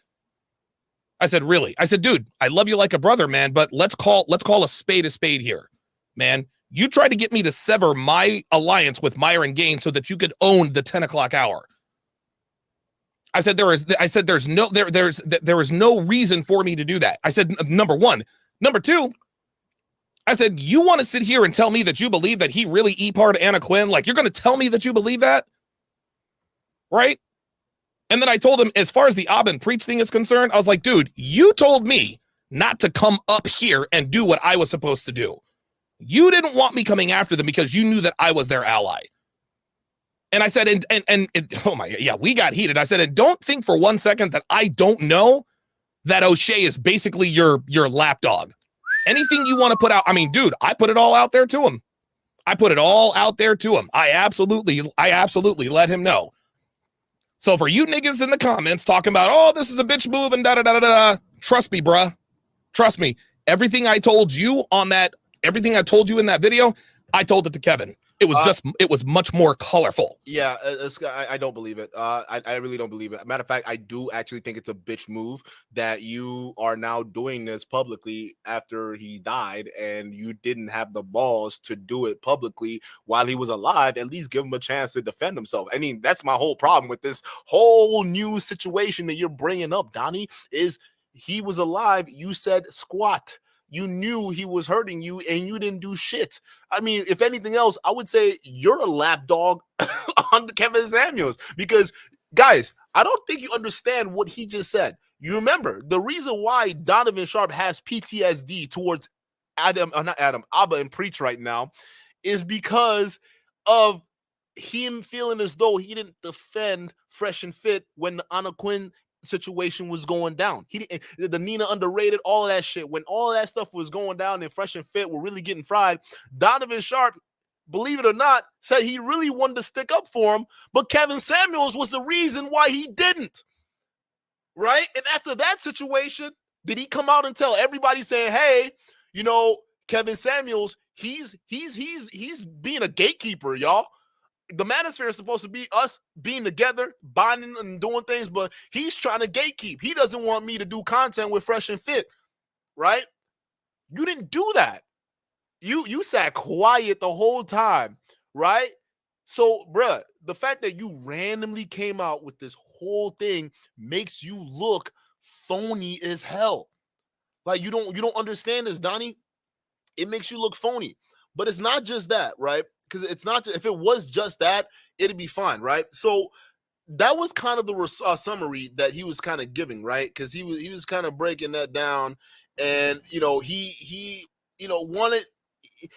[SPEAKER 2] I said, really? I said, dude, I love you like a brother, man, but let's call a spade here, man. You tried to get me to sever my alliance with Myron Gaines so that you could own the 10 o'clock hour. I said, there is no reason for me to do that. I said, number one. Number two, I said, you want to sit here and tell me that you believe that he really E-par'd Anna Quinn? Like, you're going to tell me that you believe that? Right? And then I told him, as far as the Ab and Preach thing is concerned, I was like, dude, you told me not to come up here and do what I was supposed to do. You didn't want me coming after them because you knew that I was their ally. And I said, and oh my, yeah, we got heated. I said, and don't think for 1 second that I don't know that O'Shea is basically your lapdog. Anything you want to put out, I mean, dude, I put it all out there to him. I absolutely let him know. So for you niggas in the comments talking about, oh, this is a bitch move and da-da-da-da-da, trust me, bruh. Trust me. Everything I told you in that video, I told it to Kevin. It was much more colorful.
[SPEAKER 1] Yeah, I don't believe it. I really don't believe it. Matter of fact, I do actually think it's a bitch move that you are now doing this publicly after he died, and you didn't have the balls to do it publicly while he was alive. At least give him a chance to defend himself. I mean, that's my whole problem with this whole new situation that you're bringing up, Donnie, is he was alive. You said squat. You knew he was hurting you and you didn't do shit. I mean, if anything else, I would say you're a lapdog on Kevin Samuels because, guys, I don't think you understand what he just said. You remember the reason why Donovan Sharp has PTSD towards Abba and Preach right now is because of him feeling as though he didn't defend Fresh and Fit when the Anna Quinn situation was going down. The Nina underrated, all of that shit. When all of that stuff was going down and Fresh and Fit were really getting fried, Donovan Sharp, believe it or not, said he really wanted to stick up for him, but Kevin Samuels was the reason why he didn't. Right? And after that situation, did he come out and tell everybody saying, hey, you know, Kevin Samuels, he's being a gatekeeper, y'all. The Manosphere is supposed to be us being together, bonding and doing things, but he's trying to gatekeep. He doesn't want me to do content with Fresh and Fit, right? You didn't do that. You sat quiet the whole time, right? So, bruh, the fact that you randomly came out with this whole thing makes you look phony as hell. Like you don't understand this, Donnie. It makes you look phony. But it's not just that, right? Because it's not, if it was just that, it'd be fine, right? So that was kind of the summary that he was kind of giving, right? Because he was kind of breaking that down, and you know he wanted,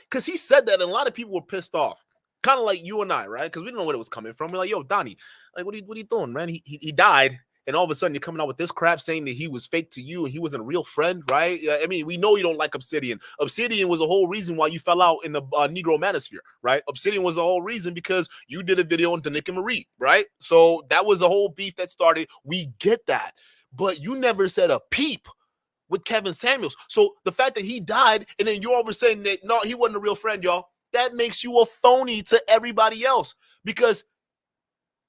[SPEAKER 1] because he said that, and a lot of people were pissed off, kind of like you and I, right? Because we didn't know where it was coming from. We're like, yo, Donnie, like what are you doing, man? He died. And all of a sudden, you're coming out with this crap saying that he was fake to you and he wasn't a real friend, right? I mean, we know you don't like Obsidian. Obsidian was the whole reason why you fell out in the Negro Manosphere, right? Obsidian was the whole reason because you did a video on Nick and Marie, right? So that was the whole beef that started. We get that. But you never said a peep with Kevin Samuels. So the fact that he died and then you're over saying that, no, he wasn't a real friend, y'all, that makes you a phony to everybody else because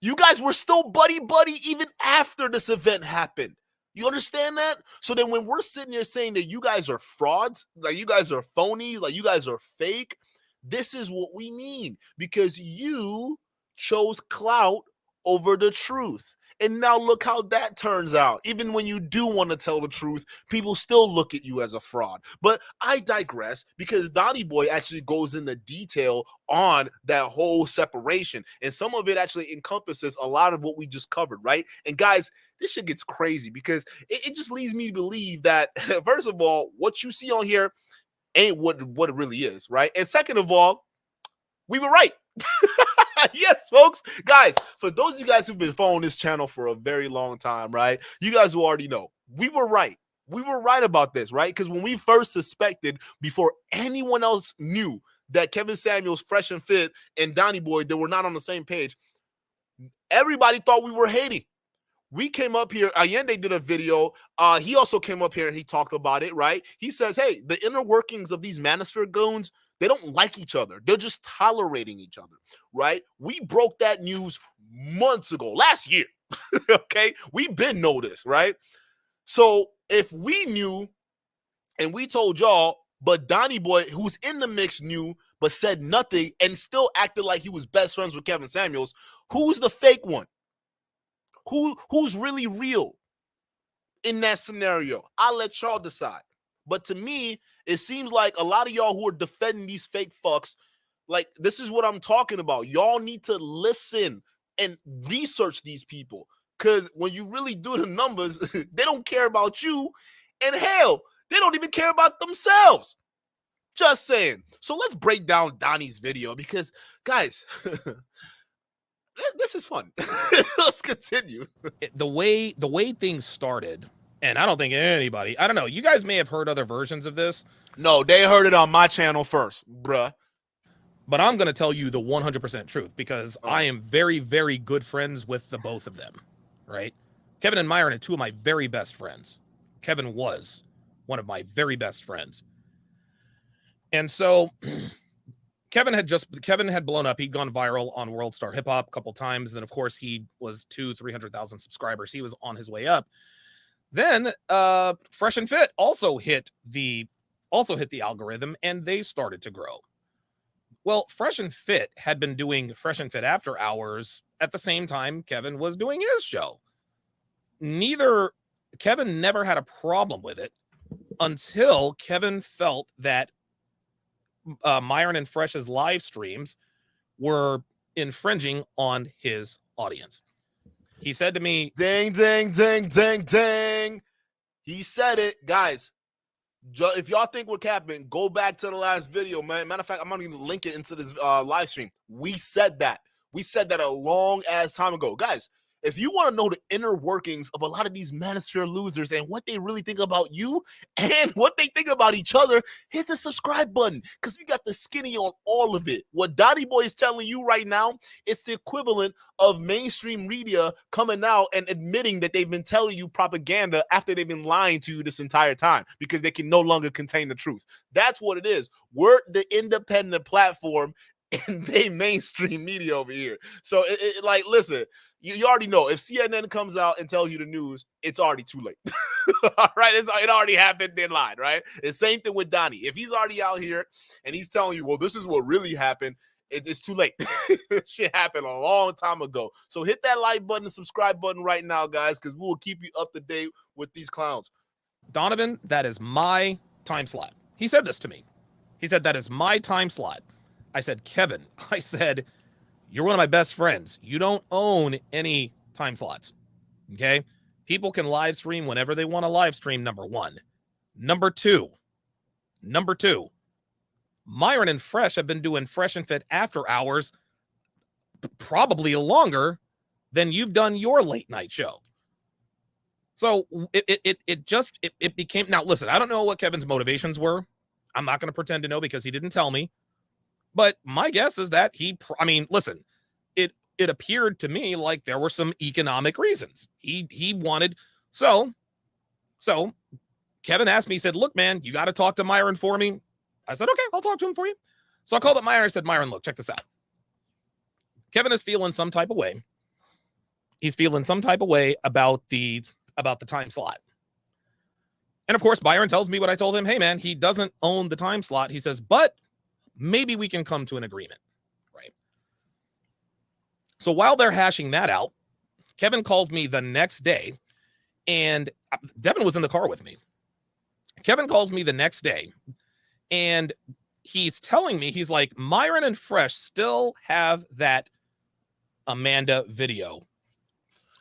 [SPEAKER 1] You guys were still buddy even after this event happened. You understand that? So then when we're sitting here saying that you guys are frauds, like you guys are phony, like you guys are fake, this is what we mean, because you chose clout over the truth. And now look how that turns out. Even when you do want to tell the truth, people still look at you as a fraud. But I digress, because Donnie Boy actually goes into detail on that whole separation. And some of it actually encompasses a lot of what we just covered, right? And guys, this shit gets crazy, because it just leads me to believe that, first of all, what you see on here ain't what it really is, right? And second of all, we were right. Yes, folks. Guys, for those of you guys who've been following this channel for a very long time, right? You guys will already know. We were right. We were right about this, right? Because when we first suspected, before anyone else knew, that Kevin Samuels, Fresh and Fit, and Donnie Boy, they were not on the same page, everybody thought we were hating. We came up here, Allende did a video. He also came up here and he talked about it, right? He says, hey, the inner workings of these Manosphere goons, they don't like each other. They're just tolerating each other, right? We broke that news months ago, last year, okay? We've been noticed, right? So if we knew and we told y'all, but Donnie Boy, who's in the mix, knew but said nothing and still acted like he was best friends with Kevin Samuels, who's the fake one? Who's really real in that scenario? I'll let y'all decide. But to me, it seems like a lot of y'all who are defending these fake fucks, like, this is what I'm talking about. Y'all need to listen and research these people, because when you really do the numbers, they don't care about you, and hell, they don't even care about themselves. Just saying. So let's break down Donnie's video, because, guys, this is fun. Let's continue.
[SPEAKER 2] The way things started, and I don't think anybody, I don't know, you guys may have heard other versions of this.
[SPEAKER 1] No, they heard it on my channel first, bruh.
[SPEAKER 2] But I'm going to tell you the 100% truth, because I am very, very good friends with the both of them, right? Kevin and Myron are two of my very best friends. Kevin was one of my very best friends. And so Kevin had blown up. He'd gone viral on World Star Hip Hop a couple times. Then, of course, he was 200,000-300,000 subscribers. He was on his way up. Then Fresh and Fit also hit the algorithm, and they started to grow. Well, Fresh and Fit had been doing Fresh and Fit After Hours at the same time Kevin was doing his show. Kevin never had a problem with it until Kevin felt that Myron and Fresh's live streams were infringing on his audience. He said to me,
[SPEAKER 1] ding, ding, ding, ding, ding. He said it, guys. If y'all think we're capping, go back to the last video, man. Matter of fact, I'm not even link it into this live stream. We said that. We said that a long ass time ago. Guys, if you want to know the inner workings of a lot of these Manosphere losers and what they really think about you and what they think about each other, hit the subscribe button, because we got the skinny on all of it. What Donnie Boy is telling you right now, it's the equivalent of mainstream media coming out and admitting that they've been telling you propaganda after they've been lying to you this entire time, because they can no longer contain the truth. That's what it is. We're the independent platform and they mainstream media over here. So like, listen, you already know, if CNN comes out and tells you the news, it's already too late. All right, it already happened, they lied, right? The same thing with Donnie. If he's already out here and he's telling you, well, this is what really happened, it's too late. Shit happened a long time ago. So hit that like button and subscribe button right now, guys, because we will keep you up to date with these clowns.
[SPEAKER 2] Donovan, that is my time slot. He said this to me. He said, that is my time slot. I said, Kevin, I said, you're one of my best friends. You don't own any time slots. Okay? People can live stream whenever they want to live stream, number one. Number two, Myron and Fresh have been doing Fresh and Fit After Hours probably longer than you've done your late night show. So it became, now listen, I don't know what Kevin's motivations were. I'm not going to pretend to know because he didn't tell me. But my guess is that listen, it appeared to me like there were some economic reasons. He wanted, so Kevin asked me, he said, look, man, you got to talk to Myron for me. I said, okay, I'll talk to him for you. So I called up Myron. I said, Myron, look, check this out. Kevin is feeling some type of way He's feeling some type of way about the time slot. And of course, Byron tells me what I told him. Hey, man, he doesn't own the time slot. He says, but maybe we can come to an agreement, right? So while they're hashing that out, Kevin calls me the next day, and Devin was in the car with me. Kevin calls me the next day, and he's telling me, he's like, Myron and Fresh still have that Amanda video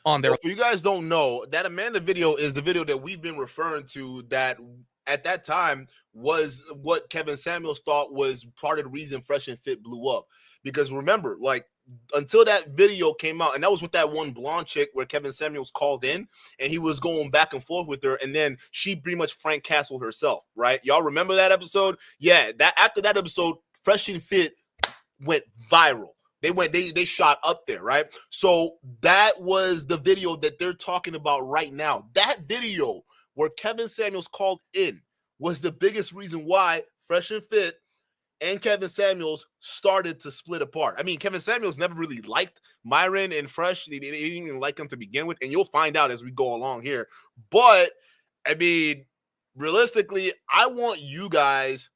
[SPEAKER 2] on their.
[SPEAKER 1] If you guys don't know, that Amanda video is the video that we've been referring to that at that time was what Kevin Samuels thought was part of the reason Fresh and Fit blew up. Because remember, like, until that video came out, and that was with that one blonde chick where Kevin Samuels called in and he was going back and forth with her, and then she pretty much Frank Castled herself, right? Y'all remember that episode? Yeah, that after that episode, Fresh and Fit went viral. They shot up there, right? So that was the video that they're talking about right now. That video where Kevin Samuels called in was the biggest reason why Fresh and Fit and Kevin Samuels started to split apart. I mean, Kevin Samuels never really liked Myron and Fresh. He didn't even like them to begin with, and you'll find out as we go along here. But, I mean, realistically, I want you guys,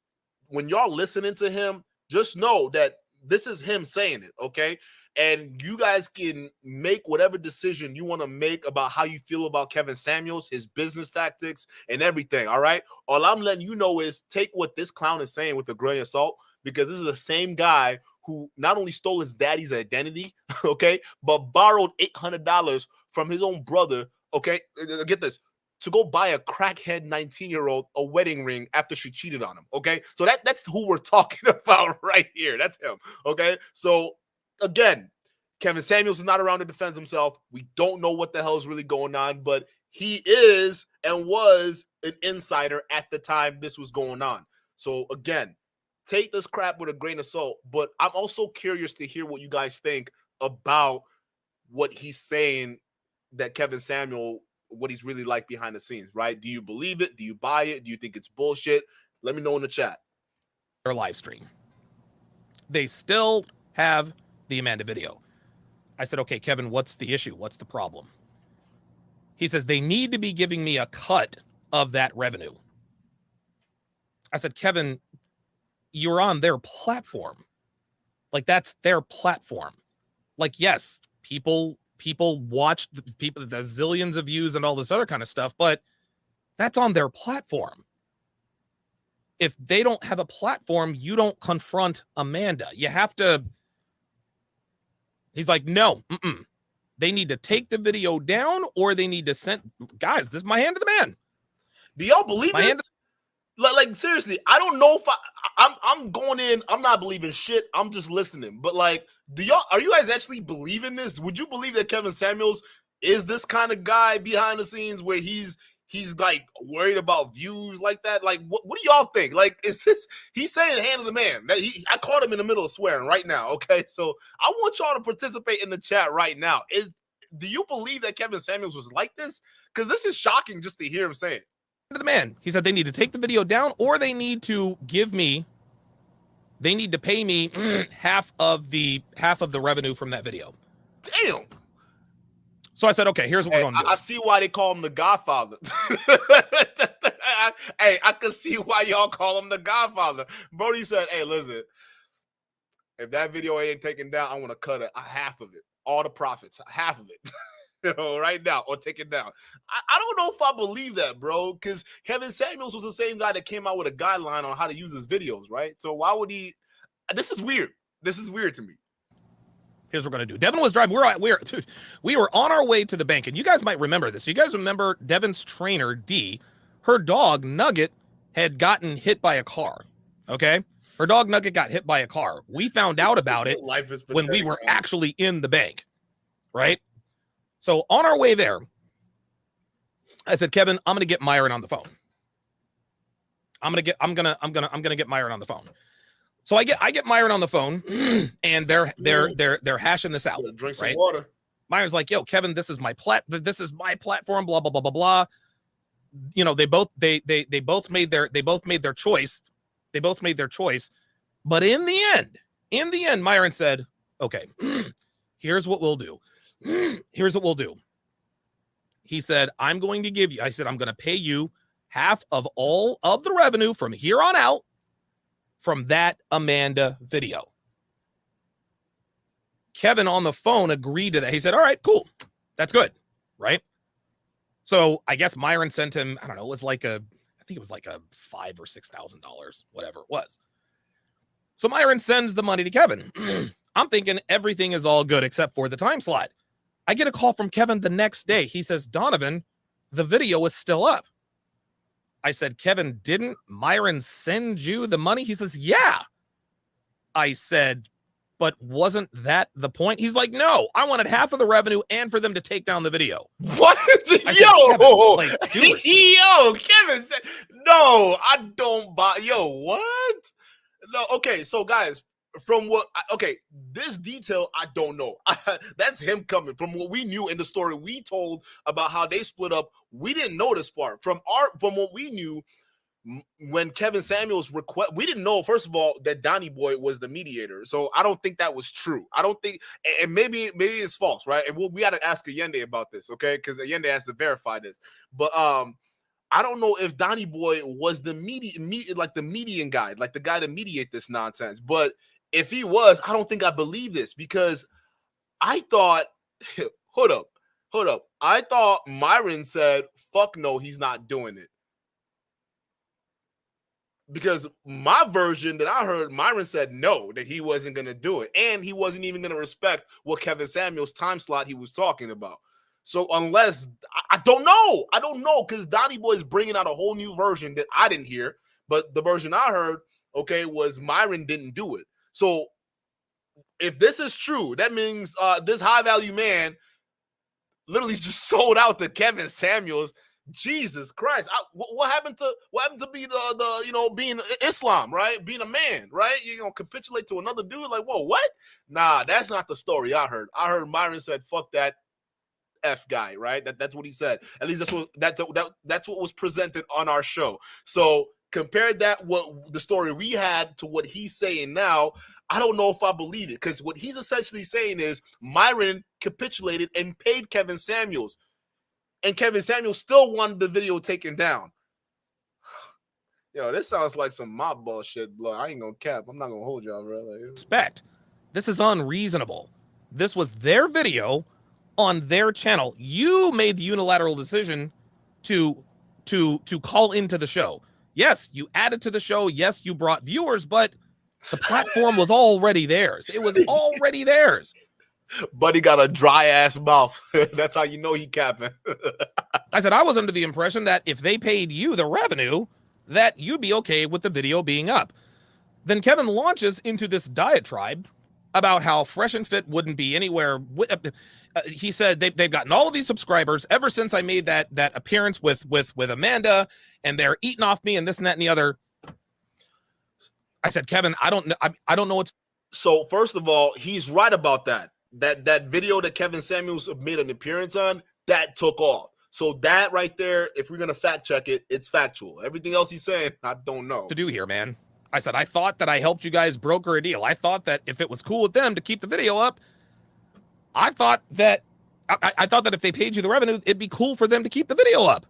[SPEAKER 1] when y'all listening to him, just know that this is him saying it, okay? And you guys can make whatever decision you want to make about how you feel about Kevin Samuels, his business tactics, and everything, all right? All I'm letting you know is take what this clown is saying with a grain of salt, because this is the same guy who not only stole his daddy's identity, okay, but borrowed $800 from his own brother, okay? Get this, to go buy a crackhead 19-year-old a wedding ring after she cheated on him, okay? So that's who we're talking about right here. That's him, okay? So, again, Kevin Samuels is not around to defend himself. We don't know what the hell is really going on, but he is and was an insider at the time this was going on. So, again, take this crap with a grain of salt, but I'm also curious to hear what you guys think about what he's saying that Kevin Samuel, what he's really like behind the scenes, right? Do you believe it? Do you buy it? Do you think it's bullshit? Let me know in the chat.
[SPEAKER 2] Their live stream. They still have the Amanda video. I said, okay, Kevin, what's the issue? What's the problem? He says, they need to be giving me a cut of that revenue. I said, Kevin, you're on their platform. Like, that's their platform. Like, yes, people watch the zillions of views and all this other kind of stuff, but that's on their platform. If they don't have a platform, you don't confront Amanda. You have to. He's like, no, they need to take the video down, or they need to send. Guys, this is my hand to the man.
[SPEAKER 1] Do y'all believe this? Like, seriously, I don't know if I'm going in. I'm not believing shit. I'm just listening. But, like, are you guys actually believing this? Would you believe that Kevin Samuels is this kind of guy behind the scenes where he's like worried about views like that? Like, what do y'all think? Like, is this, he's saying hand of the man. I caught him in the middle of swearing right now. Okay. So I want y'all to participate in the chat right now. Do you believe that Kevin Samuels was like this? Because this is shocking just to hear him say it.
[SPEAKER 2] To the man. He said they need to take the video down, or they need to pay me half of the revenue from that video.
[SPEAKER 1] Damn.
[SPEAKER 2] So I said, okay, here's what we're going to do.
[SPEAKER 1] I see why they call him the Godfather. Hey, I can see why y'all call him the Godfather. Brody said, hey, listen, if that video ain't taken down, I want to cut a half of it. All the profits, half of it. You know, right now, or take it down. I don't know if I believe that, bro, because Kevin Samuels was the same guy that came out with a guideline on how to use his videos, right? So why would he? This is weird. This is weird to me.
[SPEAKER 2] Here's what we're going to do. Devin was driving. We were on our way to the bank, and you guys might remember this. You guys remember Devin's trainer, D, her dog, Nugget, had gotten hit by a car, okay? Her dog, Nugget, got hit by a car. We found out about it when we were actually in the bank, right? So on our way there, I said, Kevin, I'm going to get Myron on the phone. I'm going to get Myron on the phone. So I get Myron on the phone, and they're hashing this out.
[SPEAKER 1] Drink some
[SPEAKER 2] right?
[SPEAKER 1] water.
[SPEAKER 2] Myron's like, yo, Kevin, this is my platform, blah, blah, blah, blah, blah. You know, they both made their choice. They both made their choice. But in the end, Myron said, okay, here's what we'll do. Here's what we'll do. He said, I'm going to give you, I said, I'm going to pay you half of all of the revenue from here on out from that Amanda video. Kevin on the phone agreed to that. He said, all right, cool. That's good. Right. So I guess Myron sent him, I don't know, it was like I think it was like a $5,000 or $6,000, whatever it was. So Myron sends the money to Kevin. I'm thinking everything is all good except for the time slot. I get a call from Kevin the next day. He says, Donovan, the video is still up. I said, Kevin, didn't Myron send you the money? He says, yeah. I said, but wasn't that the point? He's like, no, I wanted half of the revenue and for them to take down the video.
[SPEAKER 1] What?
[SPEAKER 2] Yo, Kevin,
[SPEAKER 1] yo, Kevin said, no, I don't buy. Yo, what? No, okay, so guys, from what, okay, this detail, I don't know. That's him coming. From what we knew in the story we told about how they split up, we didn't know this part. From what we knew, when Kevin Samuels we didn't know, first of all, that Donnie Boy was the mediator. So I don't think that was true. I don't think, and maybe it's false, right? And we got to ask Allende about this, okay? Because Allende has to verify this. But I don't know if Donnie Boy was the median guy, like the guy to mediate this nonsense. But if he was, I don't think I believe this, because I thought, hold up. I thought Myron said, fuck no, he's not doing it. Because my version that I heard, Myron said no, that he wasn't going to do it. And he wasn't even going to respect what Kevin Samuels' time slot he was talking about. So unless, I don't know, because Donnie Boy is bringing out a whole new version that I didn't hear. But the version I heard, okay, was Myron didn't do it. So if this is true, that means this high-value man literally just sold out to Kevin Samuels. Jesus Christ! What happened to be the being Islam, right? Being a man, right? Capitulate to another dude. Like, whoa, what? Nah, that's not the story I heard. I heard Myron said, "Fuck that F guy," right? That's what he said. At least that's what was presented on our show. So compare that what the story we had to what he's saying now. I don't know if I believe it, because what he's essentially saying is Myron capitulated and paid Kevin Samuels. And Kevin Samuels still wanted the video taken down. Yo, this sounds like some mob bullshit, bro. I ain't gonna cap. I'm not gonna hold y'all, bro.
[SPEAKER 2] Respect. This is unreasonable. This was their video on their channel. You made the unilateral decision to call into the show. Yes, you added to the show. Yes, you brought viewers, but the platform was already theirs. It was already theirs.
[SPEAKER 1] Buddy got a dry ass mouth. That's how you know he capping.
[SPEAKER 2] I said, I was under the impression that if they paid you the revenue, that you'd be okay with the video being up. Then Kevin launches into this diatribe about how Fresh and Fit wouldn't be anywhere. He said they've gotten all of these subscribers ever since I made that appearance with Amanda, and they're eating off me and this and that and the other. I said, Kevin, I don't know what's.
[SPEAKER 1] So first of all, he's right about that. That video that Kevin Samuels made an appearance on, that took off. So that right there, if we're going to fact check it, it's factual. Everything else he's saying, I don't know.
[SPEAKER 2] To do here, man. I said, I thought that I helped you guys broker a deal. I thought that if it was cool with them to keep the video up, I thought that if they paid you the revenue, it'd be cool for them to keep the video up.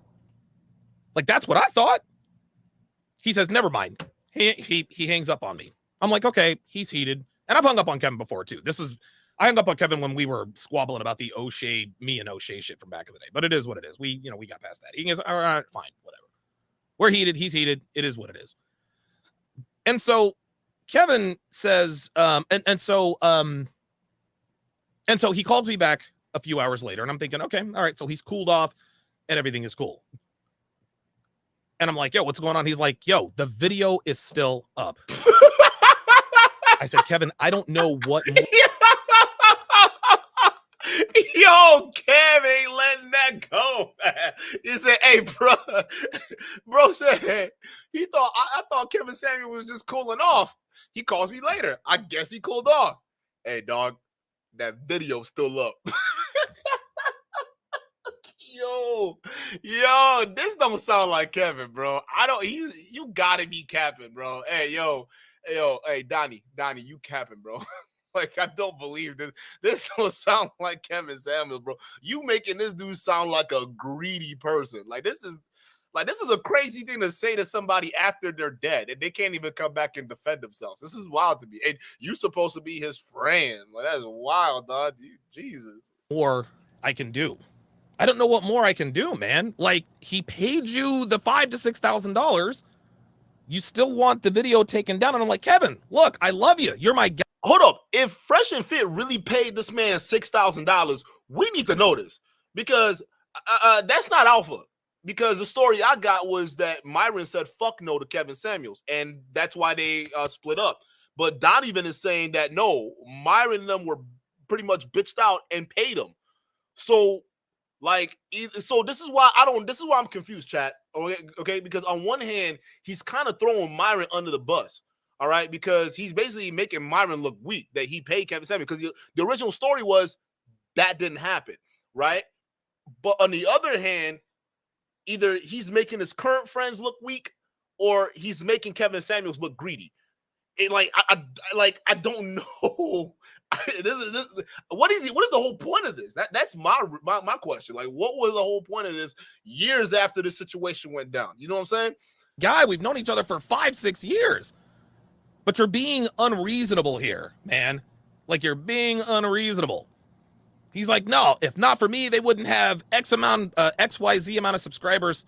[SPEAKER 2] Like, that's what I thought. He says, never mind. He hangs up on me. I'm like, okay, he's heated. And I've hung up on Kevin before too. I hung up on Kevin when we were squabbling about the me and O'Shea shit from back in the day. But it is what it is. We got past that. He goes, all right, fine, whatever. We're heated. He's heated. It is what it is. And so Kevin says, and so he calls me back a few hours later, and I'm thinking, okay, all right, so he's cooled off and everything is cool. And I'm like, yo, what's going on? He's like, yo, the video is still up. I said, Kevin, I don't know what.
[SPEAKER 1] Yo, Kev ain't letting that go, man. He said, hey, bro said, I thought Kevin Samuel was just cooling off. He calls me later. I guess he cooled off. Hey, dog, that video's still up. Yo, this don't sound like Kevin, bro. You gotta be capping, bro. Hey, Donnie, you capping, bro. Like, I don't believe this. This don't sound like Kevin Samuels, bro. You making this dude sound like a greedy person. Like, this is a crazy thing to say to somebody after they're dead and they can't even come back and defend themselves. This is wild to me. And you supposed to be his friend. Like, that's wild, dog. Jesus.
[SPEAKER 2] More I can do. I don't know what more I can do, man. Like, he paid you the $5,000 to $6,000. You still want the video taken down. And I'm like, Kevin, look, I love you. You're my guy.
[SPEAKER 1] Hold up. If Fresh and Fit really paid this man $6,000, we need to know this because that's not alpha. Because the story I got was that Myron said fuck no to Kevin Samuels, and that's why they split up. But Donovan is saying that no, Myron and them were pretty much bitched out and paid him. So, like, so this is why I'm confused, chat. Okay, because on one hand, he's kind of throwing Myron under the bus. All right, because he's basically making Myron look weak that he paid Kevin Samuels because the original story was that didn't happen, right? But on the other hand, either he's making his current friends look weak or he's making Kevin Samuels look greedy. And I don't know. What is the whole point of this? That's my question. Like, what was the whole point of this years after this situation went down? You know what I'm saying?
[SPEAKER 2] Guy, we've known each other for 5-6 years. But you're being unreasonable here, man. Like, you're being unreasonable. He's like, no, if not for me, they wouldn't have XYZ amount of subscribers.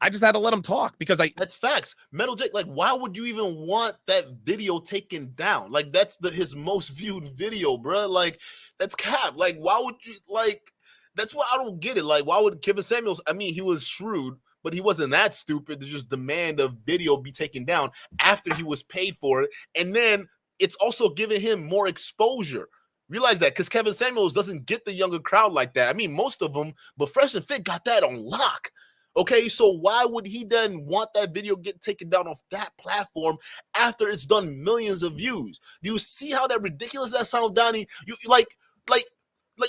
[SPEAKER 2] I just had to let him talk because
[SPEAKER 1] that's facts. Metal Jake, like, why would you even want that video taken down? Like, that's his most viewed video, bro. Like, that's cap. Like, why would you, like, that's why I don't get it. Like, why would Kevin Samuels, I mean, he was shrewd, but he wasn't that stupid to just demand a video be taken down after he was paid for it. And then it's also giving him more exposure. Realize that because Kevin Samuels doesn't get the younger crowd like that. I mean, most of them, but Fresh and Fit got that on lock. Okay, so why would he then want that video get taken down off that platform after it's done millions of views? Do you see how that ridiculous that sounds, Donnie? You like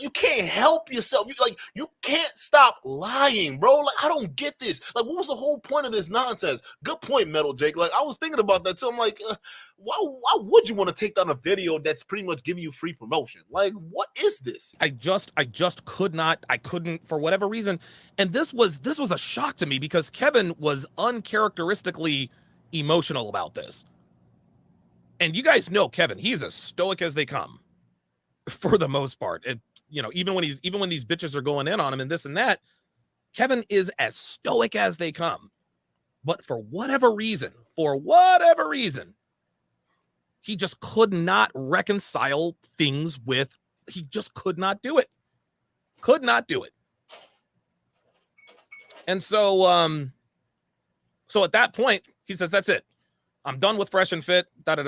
[SPEAKER 1] you can't help yourself. You can't stop lying, bro. Like, I don't get this. Like, what was the whole point of this nonsense? Good point, Metal Jake. Like, I was thinking about that too. I'm like, why would you want to take down a video that's pretty much giving you free promotion? Like, what is this?
[SPEAKER 2] I just couldn't for whatever reason. And this was a shock to me because Kevin was uncharacteristically emotional about this. And you guys know Kevin, he's as stoic as they come for the most part. Even when these bitches are going in on him and this and that, Kevin is as stoic as they come. But for whatever reason, he just could not reconcile things with, he just could not do it. And so, so at that point, he says, that's it. I'm done with Fresh and Fit, They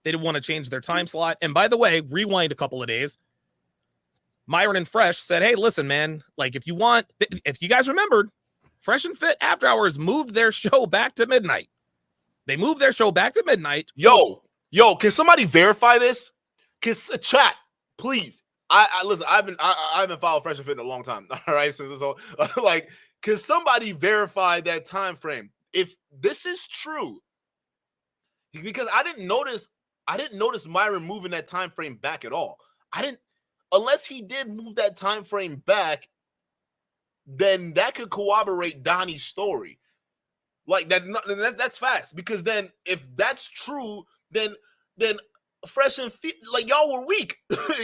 [SPEAKER 2] didn't want to change their time slot. And by the way, rewind a couple of days. Myron and Fresh said, hey, listen, man, like, if you guys remembered, Fresh and Fit After Hours moved their show back to midnight. They moved their show back to midnight.
[SPEAKER 1] Yo, can somebody verify this? Chat, please. I listen, I haven't followed Fresh and Fit in a long time. All right. So like, can somebody verify that time frame? If this is true, because I didn't notice Myron moving that time frame back at all. Unless he did move that time frame back, then that could corroborate Donnie's story. Like, that's facts. Because then if that's true, then Fresh and Fit, like, y'all were weak.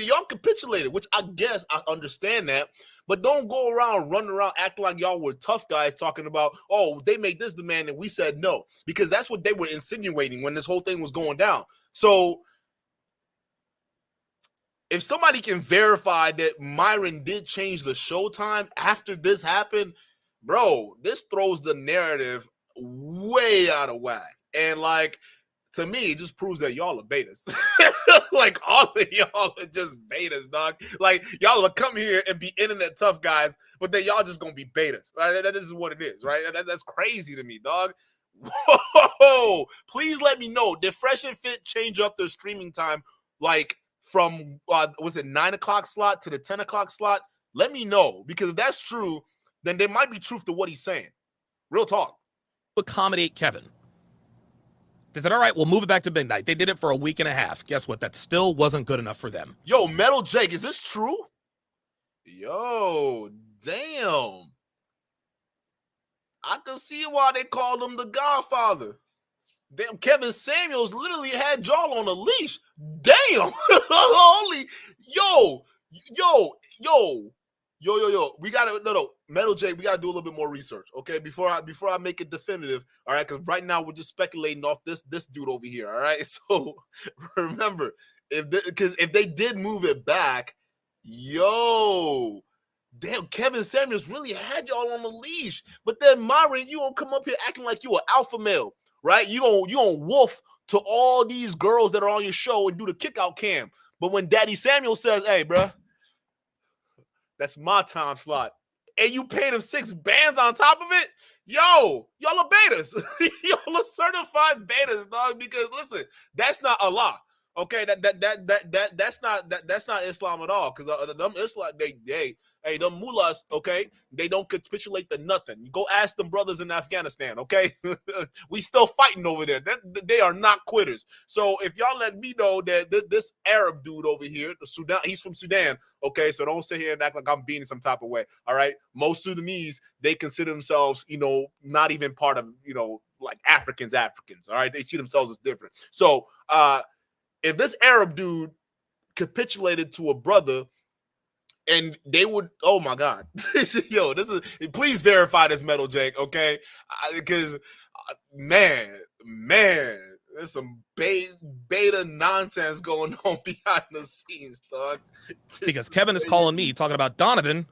[SPEAKER 1] Y'all capitulated, which I guess I understand that. But don't go around running around acting like y'all were tough guys talking about, oh, they made this demand and we said no. Because that's what they were insinuating when this whole thing was going down. So if somebody can verify that Myron did change the showtime after this happened, bro, this throws the narrative way out of whack. And, like, to me, it just proves that y'all are betas. Like, all of y'all are just betas, dog. Like, y'all will come here and be internet tough guys, but then y'all just gonna be betas, right? That is what it is, right? That's crazy to me, dog. Whoa! Please let me know. Did Fresh and Fit change up their streaming time, like, from, was it 9 o'clock slot to the 10 o'clock slot? Let me know, because if that's true, then there might be truth to what he's saying. Real talk.
[SPEAKER 2] Accommodate Kevin. They said, all right, we'll move it back to midnight. They did it for a week and a half. Guess what? That still wasn't good enough for them.
[SPEAKER 1] Yo, Metal Jake, is this true? Yo, damn. I can see why they called him the Godfather. Damn, Kevin Samuels literally had y'all on a leash. Damn. Holy, yo. We gotta Metal J, we gotta do a little bit more research, okay? Before I make it definitive, all right? Because right now we're just speculating off this dude over here, all right? So remember, if they did move it back, yo, damn, Kevin Samuels really had y'all on the leash. But then Myron, you don't come up here acting like you an alpha male, right? You don't wolf to all these girls that are on your show and do the kick out cam. But when Daddy Samuel says, hey, bruh, that's my time slot, and you paid him 6 bands on top of it, yo, y'all are betas. Y'all are certified betas, dog. Because listen, that's not Allah. Okay, that's not Islam at all. Because them Islam, them mullahs, okay, they don't capitulate to nothing. You go ask them brothers in Afghanistan, okay? We still fighting over there. They are not quitters. So if y'all let me know that this Arab dude over here, Sudan, he's from Sudan, okay? So don't sit here and act like I'm being some type of way, all right? Most Sudanese, they consider themselves, not even part of, like Africans, all right? They see themselves as different. So if this Arab dude capitulated to a brother, and they would, oh my God, yo, please verify this, Metal Jake, okay? Because, man, there's some beta nonsense going on behind the scenes, dog.
[SPEAKER 2] Because Kevin is calling me, talking about Donovan.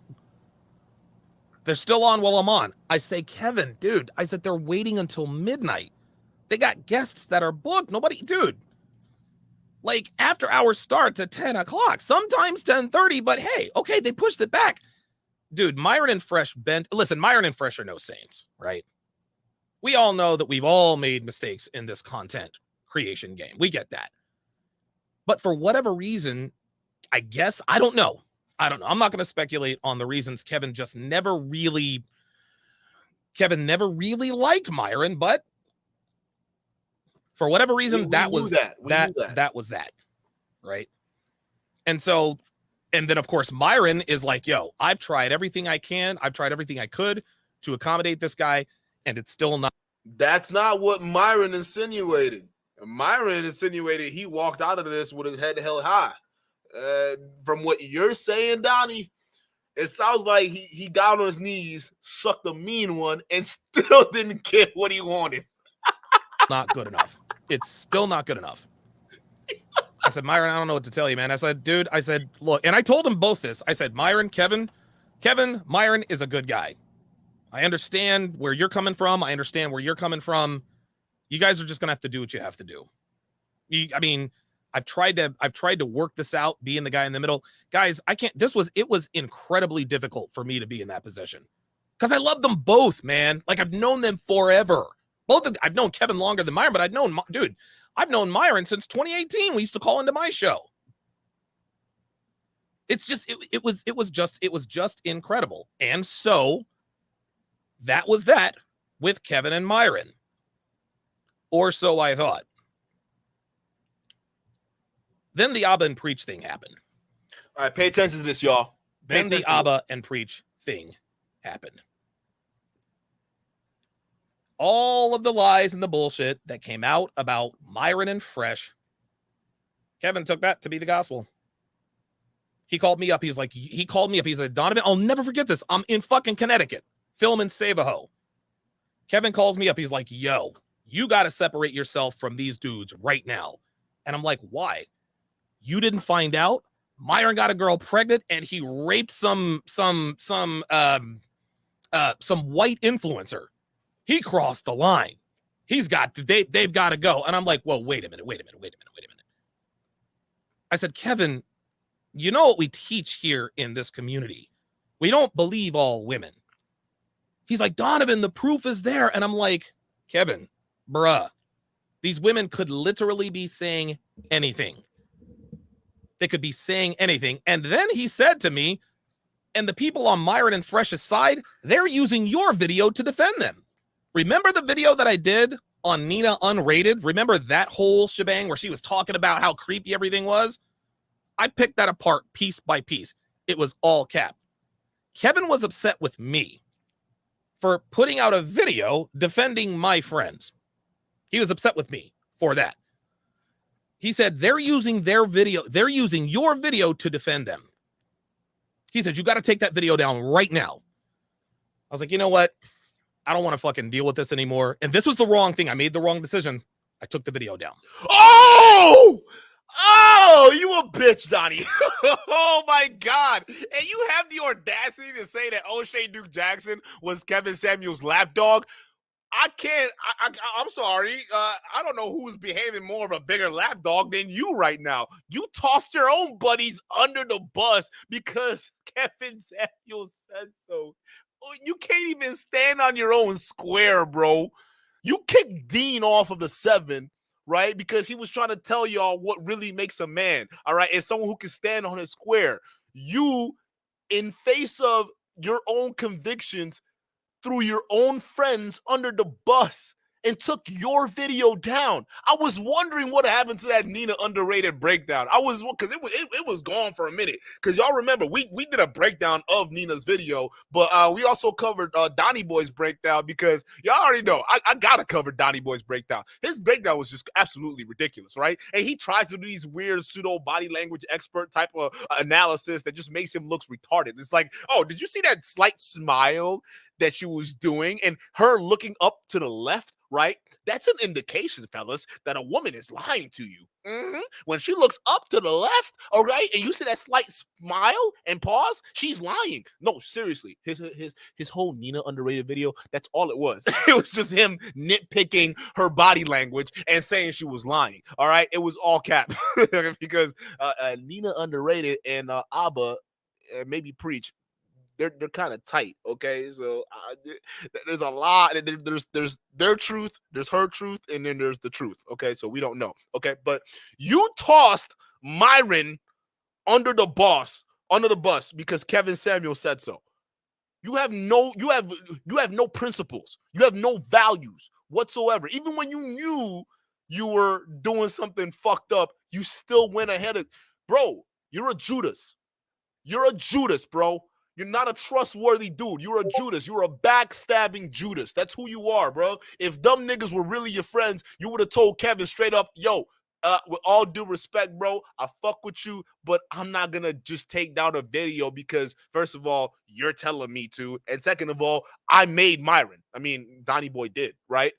[SPEAKER 2] They're still on while I'm on. I say, Kevin, dude, I said, they're waiting until midnight. They got guests that are booked. Nobody, dude. Like, after hours starts at 10 o'clock, sometimes 10:30, but hey, okay, they pushed it back. Dude, Myron and Fresh listen, Myron and Fresh are no saints, right? We all know that we've all made mistakes in this content creation game. We get that. But for whatever reason, I guess, I don't know. I'm not going to speculate on the reasons. Kevin never really liked Myron, but for whatever reason, that was that, right? And then of course, Myron is like, yo, I've tried everything I can. I've tried everything I could to accommodate this guy, and it's still not.
[SPEAKER 1] That's not what Myron insinuated. Myron insinuated he walked out of this with his head held high. From what you're saying, Donnie, it sounds like he got on his knees, sucked a mean one, and still didn't get what he wanted.
[SPEAKER 2] Not good enough. It's still not good enough. I said, Myron, I don't know what to tell you, man. I said, dude, look, and I told him both this. I said, Kevin, Myron is a good guy. I understand where you're coming from. I understand where you're coming from. You guys are just gonna have to do what you have to do. I've tried to work this out, being the guy in the middle. Guys, I can't. It was incredibly difficult for me to be in that position because I love them both, man. Like, I've known them forever. I've known Kevin longer than Myron, but I've known Myron since 2018. We used to call into my show. It's just, it was just incredible. And so that was that with Kevin and Myron, or so I thought. Then the Abba and Preach thing happened.
[SPEAKER 1] All right, pay attention to this, y'all.
[SPEAKER 2] Then the Abba and Preach thing happened. All of the lies and the bullshit that came out about Myron and Fresh, Kevin took that to be the gospel. He called me up. He's like, Donovan, I'll never forget this. I'm in fucking Connecticut, filming Save-A-Ho. Kevin calls me up. He's like, yo, you got to separate yourself from these dudes right now. And I'm like, why? You didn't find out? Myron got a girl pregnant and he raped some white influencer. He crossed the line. They've got to go. And I'm like, whoa, wait a minute. I said, Kevin, you know what we teach here in this community? We don't believe all women. He's like, Donovan, the proof is there. And I'm like, Kevin, bruh, these women could literally be saying anything. They could be saying anything. And then he said to me, and the people on Myron and Fresh's side, they're using your video to defend them. Remember the video that I did on Nina Unrated. Remember that whole shebang where she was talking about how creepy everything was? I picked that apart piece by piece. It was all cap. Kevin was upset with me for putting out a video defending my friends. He was upset with me for that. He said, they're using their video. They're using your video to defend them. He said, you got to take that video down right now. I was like, you know what? I don't want to fucking deal with this anymore. And this was the wrong thing. I made the wrong decision. I took the video down.
[SPEAKER 1] Oh! Oh, you a bitch, Donnie. Oh, my God. And you have the audacity to say that O'Shea Duke Jackson was Kevin Samuels' lapdog. I can't. I'm sorry. I don't know who's behaving more of a bigger lapdog than you right now. You tossed your own buddies under the bus because Kevin Samuels said so. You can't even stand on your own square, bro. You kicked Dean off of the 7, right? Because he was trying to tell y'all what really makes a man, all right? And someone who can stand on his square. You, in face of your own convictions, threw your own friends under the bus and took your video down. I was wondering what happened to that Nina Underrated breakdown. I was, because it was gone for a minute. Because y'all remember, we did a breakdown of Nina's video, but we also covered Donnie Boy's breakdown because y'all already know, I gotta cover Donnie Boy's breakdown. His breakdown was just absolutely ridiculous, right? And he tries to do these weird pseudo body language expert type of analysis that just makes him look retarded. It's like, oh, did you see that slight smile that she was doing and her looking up to the left, right? That's an indication, fellas, that a woman is lying to you. When she looks up to the left, all right, and you see that slight smile and pause, she's lying. No, seriously, his whole Nina Underrated video, that's all it was. It was just him nitpicking her body language and saying she was lying, all right? It was all cap because Nina Underrated and Abba, maybe Preach, they're kind of tight, okay? So there's a lot. There's their truth, there's her truth, and then there's the truth, okay? So we don't know, okay? But you tossed Myron under the bus because Kevin Samuel said so. You have no principles. You have no values whatsoever. Even when you knew you were doing something fucked up, you still went ahead of, bro. You're a Judas. You're a Judas, bro. You're not a trustworthy dude. You're a Judas. You're a backstabbing Judas. That's who you are, bro. If dumb niggas were really your friends, you would have told Kevin straight up, yo, with all due respect, bro, I fuck with you, but I'm not going to just take down a video because, first of all, you're telling me to. And second of all, I made Myron. I mean, Donnie Boy did, right?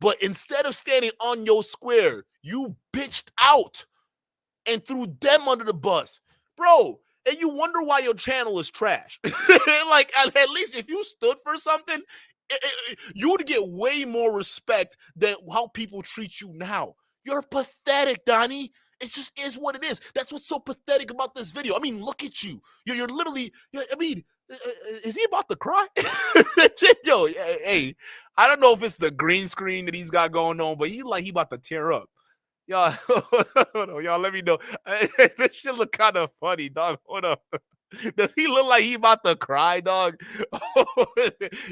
[SPEAKER 1] But instead of standing on your square, you bitched out and threw them under the bus. Bro, and you wonder why your channel is trash. Like, at least if you stood for something, you would get way more respect than how people treat you now. You're pathetic, Donnie. It just is what it is. That's what's so pathetic about this video. I mean, look at you. You're literally, I mean, is he about to cry? Yo, hey, I don't know if it's the green screen that he's got going on, but he about to tear up. Y'all, hold on, y'all, let me know. This shit look kind of funny, dog. Hold up. Does he look like he about to cry, dog?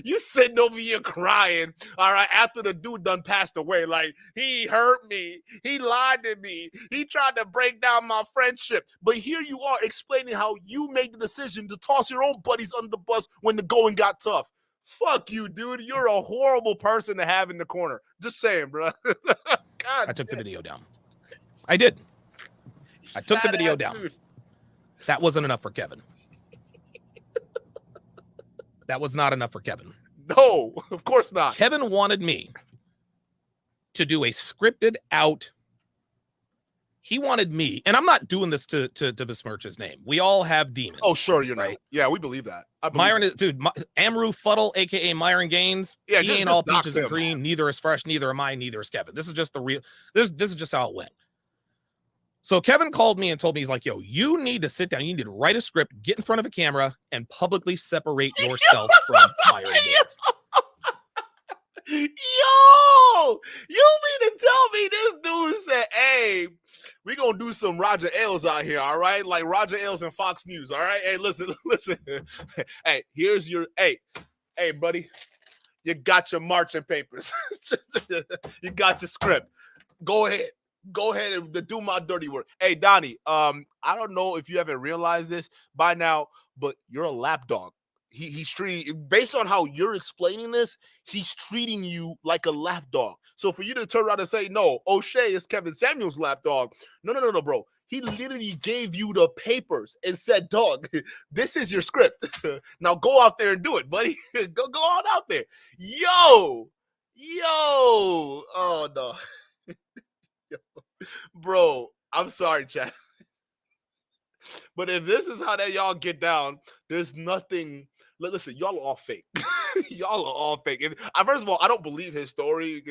[SPEAKER 1] You sitting over here crying, all right, after the dude done passed away. Like, he hurt me. He lied to me. He tried to break down my friendship. But here you are explaining how you made the decision to toss your own buddies under the bus when the going got tough. Fuck you, dude. You're a horrible person to have in the corner. Just saying, bro. God,
[SPEAKER 2] I took the video down. I did. I took the video down. Dude. That wasn't enough for Kevin. That was not enough for Kevin.
[SPEAKER 1] No, of course not.
[SPEAKER 2] Kevin wanted me to do a scripted out. He wanted me, and I'm not doing this to besmirch his name. We all have demons.
[SPEAKER 1] Oh, sure, you're
[SPEAKER 2] right.
[SPEAKER 1] Right. Yeah, we believe that.
[SPEAKER 2] Myron is, dude. Amru Fuddle, aka Myron Gaines.
[SPEAKER 1] Yeah,
[SPEAKER 2] he ain't all peaches and cream. Neither is fresh. Neither am I. Neither is Kevin. This is just the real. This is just how it went. So Kevin called me and told me, he's like, yo, you need to sit down. You need to write a script, get in front of a camera, and publicly separate yourself from Myron Gaines.
[SPEAKER 1] Yo, you mean to tell me this dude said, hey, we're going to do some Roger Ailes out here, all right? Like Roger Ailes and Fox News, all right? Hey, listen. Hey, here's your, hey, buddy. You got your marching papers. You got your script. Go ahead. Go ahead and do my dirty work. Hey, Donnie, I don't know if you haven't realized this by now, but you're a lapdog. He's treating, based on how you're explaining this, he's treating you like a lapdog. So for you to turn around and say, no, O'Shea is Kevin Samuels' lapdog. No, bro. He literally gave you the papers and said, dog, this is your script. Now go out there and do it, buddy. go on out there. Yo. Oh, no. Bro, I'm sorry, chat. But if this is how that y'all get down, there's nothing. Listen, y'all are all fake. Y'all are all fake. And first of all, I don't believe his story.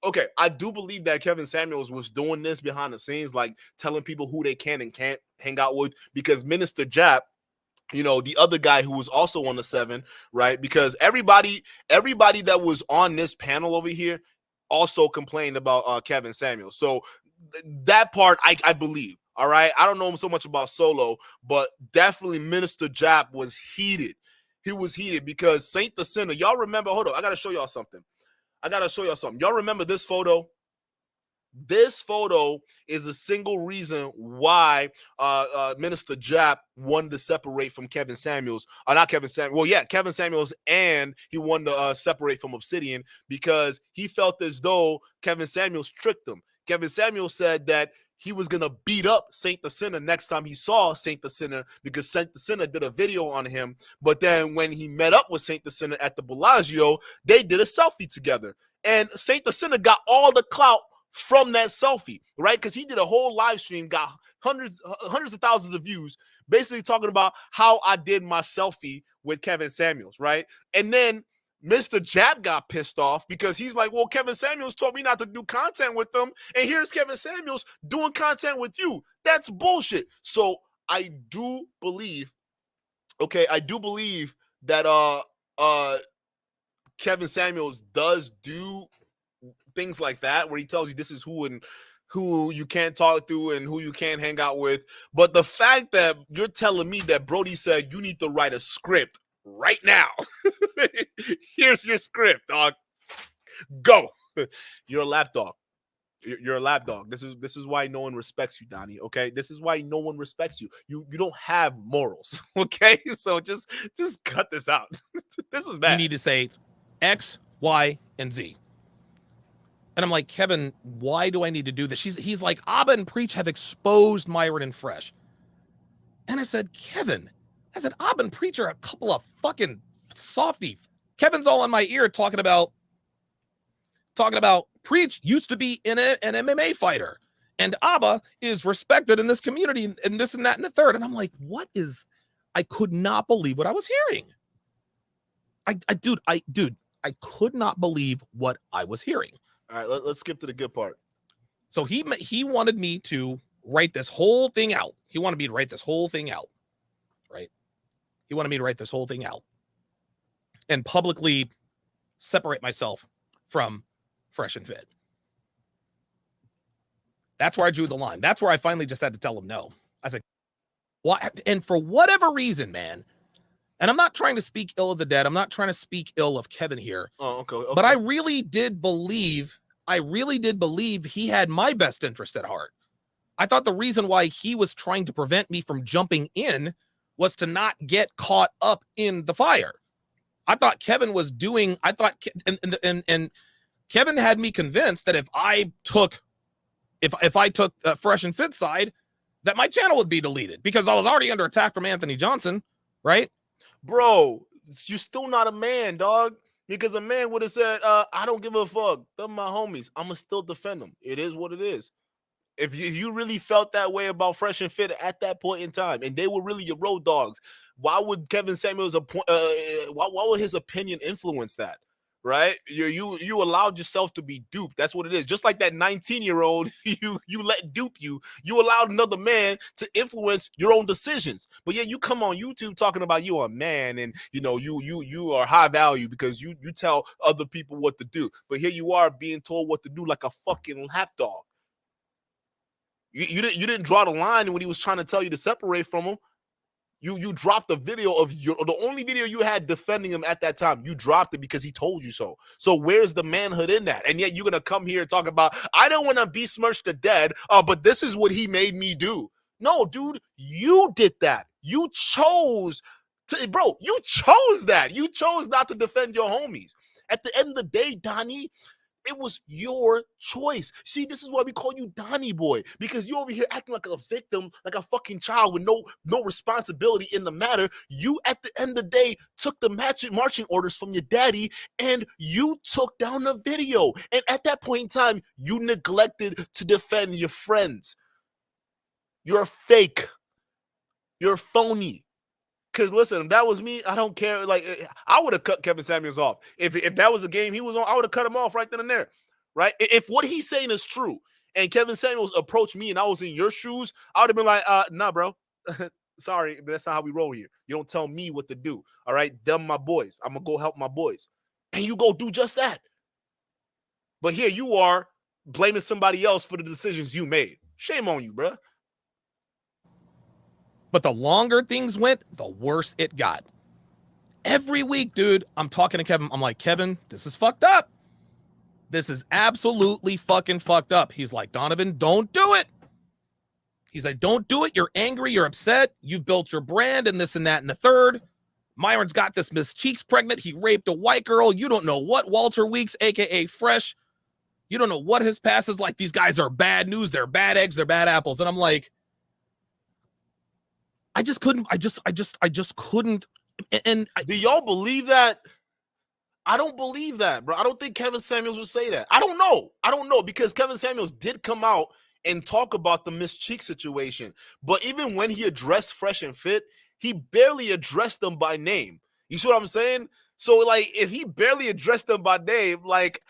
[SPEAKER 1] Okay, I do believe that Kevin Samuels was doing this behind the scenes, like telling people who they can and can't hang out with, because Minister Jap, you know, the other guy who was also on the 7, right? Because everybody that was on this panel over here also complained about Kevin Samuels. So that part I believe. All right. I don't know so much about Solo, but definitely Minister Jap was heated. He was heated because Saint the Sinner. Y'all remember? Hold on. I got to show y'all something. Y'all remember this photo? This photo is a single reason why Minister Jap wanted to separate from Kevin Samuels. Not Kevin Samuels. Well, yeah, Kevin Samuels, and he wanted to separate from Obsidian because he felt as though Kevin Samuels tricked him. Kevin Samuels said that he was going to beat up Saint the Sinner next time he saw Saint the Sinner because Saint the Sinner did a video on him. But then when he met up with Saint the Sinner at the Bellagio, they did a selfie together. And Saint the Sinner got all the clout from that selfie, right? Because he did a whole live stream, got hundreds of thousands of views, basically talking about how I did my selfie with Kevin Samuels, right? And then Mr. Jap got pissed off because he's like, well, Kevin Samuels told me not to do content with them, and here's Kevin Samuels doing content with you. That's bullshit. So I do believe that Kevin Samuels does do things like that where he tells you this is who you can't talk to and who you can't hang out with. But the fact that you're telling me that Brody said you need to write a script right now. Here's your script, dog. Go. You're a lapdog. You're a lapdog. This is why no one respects you, Donnie. Okay, this is why no one respects you. You don't have morals. Okay, so just cut this out. This is bad.
[SPEAKER 2] You need to say X, Y, and Z. And I'm like, Kevin, why do I need to do this? He's like, Abba and Preach have exposed Myron and Fresh. And I said, Kevin, Abba and Preach are a couple of fucking softies. Kevin's all in my ear talking about Preach used to be an MMA fighter, and Abba is respected in this community, and this and that and the third. And I'm like, I could not believe what I was hearing. I could not believe what I was hearing.
[SPEAKER 1] All right, let's skip to the good part.
[SPEAKER 2] So he wanted me to write this whole thing out. He wanted me to write this whole thing out, right? He wanted me to write this whole thing out and publicly separate myself from Fresh and Fit. That's where I drew the line. That's where I finally just had to tell him no. I said, what? And for whatever reason, man, and I'm not trying to speak ill of the dead. I'm not trying to speak ill of Kevin here.
[SPEAKER 1] Oh, okay.
[SPEAKER 2] But I really did believe he had my best interest at heart. I thought the reason why he was trying to prevent me from jumping in was to not get caught up in the fire. I thought Kevin was doing, and Kevin had me convinced that if I took Fresh and Fit side, that my channel would be deleted because I was already under attack from Anthony Johnson, right?
[SPEAKER 1] Bro, you're still not a man, dog. Because a man would have said, I don't give a fuck. They're my homies. I'm going to still defend them. It is what it is. If you really felt that way about Fresh and Fit at that point in time, and they were really your road dogs, why would Kevin Samuels, why would his opinion influence that? Right? You allowed yourself to be duped. That's what it is. Just like that 19-year-old, you let dupe you. You allowed another man to influence your own decisions. But yeah, you come on YouTube talking about you are a man and you are high value because you tell other people what to do. But here you are being told what to do like a fucking lapdog. You didn't draw the line when he was trying to tell you to separate from him. You dropped the video of the only video you had defending him at that time. You dropped it because he told you so. So where's the manhood in that? And yet you're gonna come here and talk about I don't want to besmirch the dead, but this is what he made me do. No, dude, you did that. You chose to, bro. You chose that. You chose not to defend your homies. At the end of the day, Donnie, it was your choice. See, this is why we call you Donnie Boy, because you over here acting like a victim, like a fucking child with no responsibility in the matter. You, at the end of the day, took the marching orders from your daddy, and you took down the video. And at that point in time, you neglected to defend your friends. You're fake. You're phony. Because listen, if that was me, I don't care. Like, I would have cut Kevin Samuels off. If that was the game he was on, I would have cut him off right then and there. Right? If what he's saying is true, and Kevin Samuels approached me and I was in your shoes, I would have been like, nah, bro. Sorry, but that's not how we roll here. You don't tell me what to do. All right? Them my boys. I'm gonna go help my boys. And you go do just that. But here you are blaming somebody else for the decisions you made. Shame on you, bro.
[SPEAKER 2] But the longer things went, the worse it got. Every week, dude, I'm talking to Kevin. I'm like, Kevin, this is fucked up. This is absolutely fucking fucked up. He's like, Donovan, don't do it. He's like, don't do it. You're angry. You're upset. You've built your brand and this and that and the third. Myron's got this Miss Cheeks pregnant. He raped a white girl. You don't know what Walter Weeks, a.k.a. Fresh. You don't know what his past is like. These guys are bad news. They're bad eggs. They're bad apples. And I'm like, I just couldn't. I just couldn't. And
[SPEAKER 1] do y'all believe that? I don't believe that, bro. I don't think Kevin Samuels would say that. I don't know because Kevin Samuels did come out and talk about the Miss Cheek situation. But even when he addressed Fresh and Fit, he barely addressed them by name. You see what I'm saying? So, like, if he barely addressed them by name, like,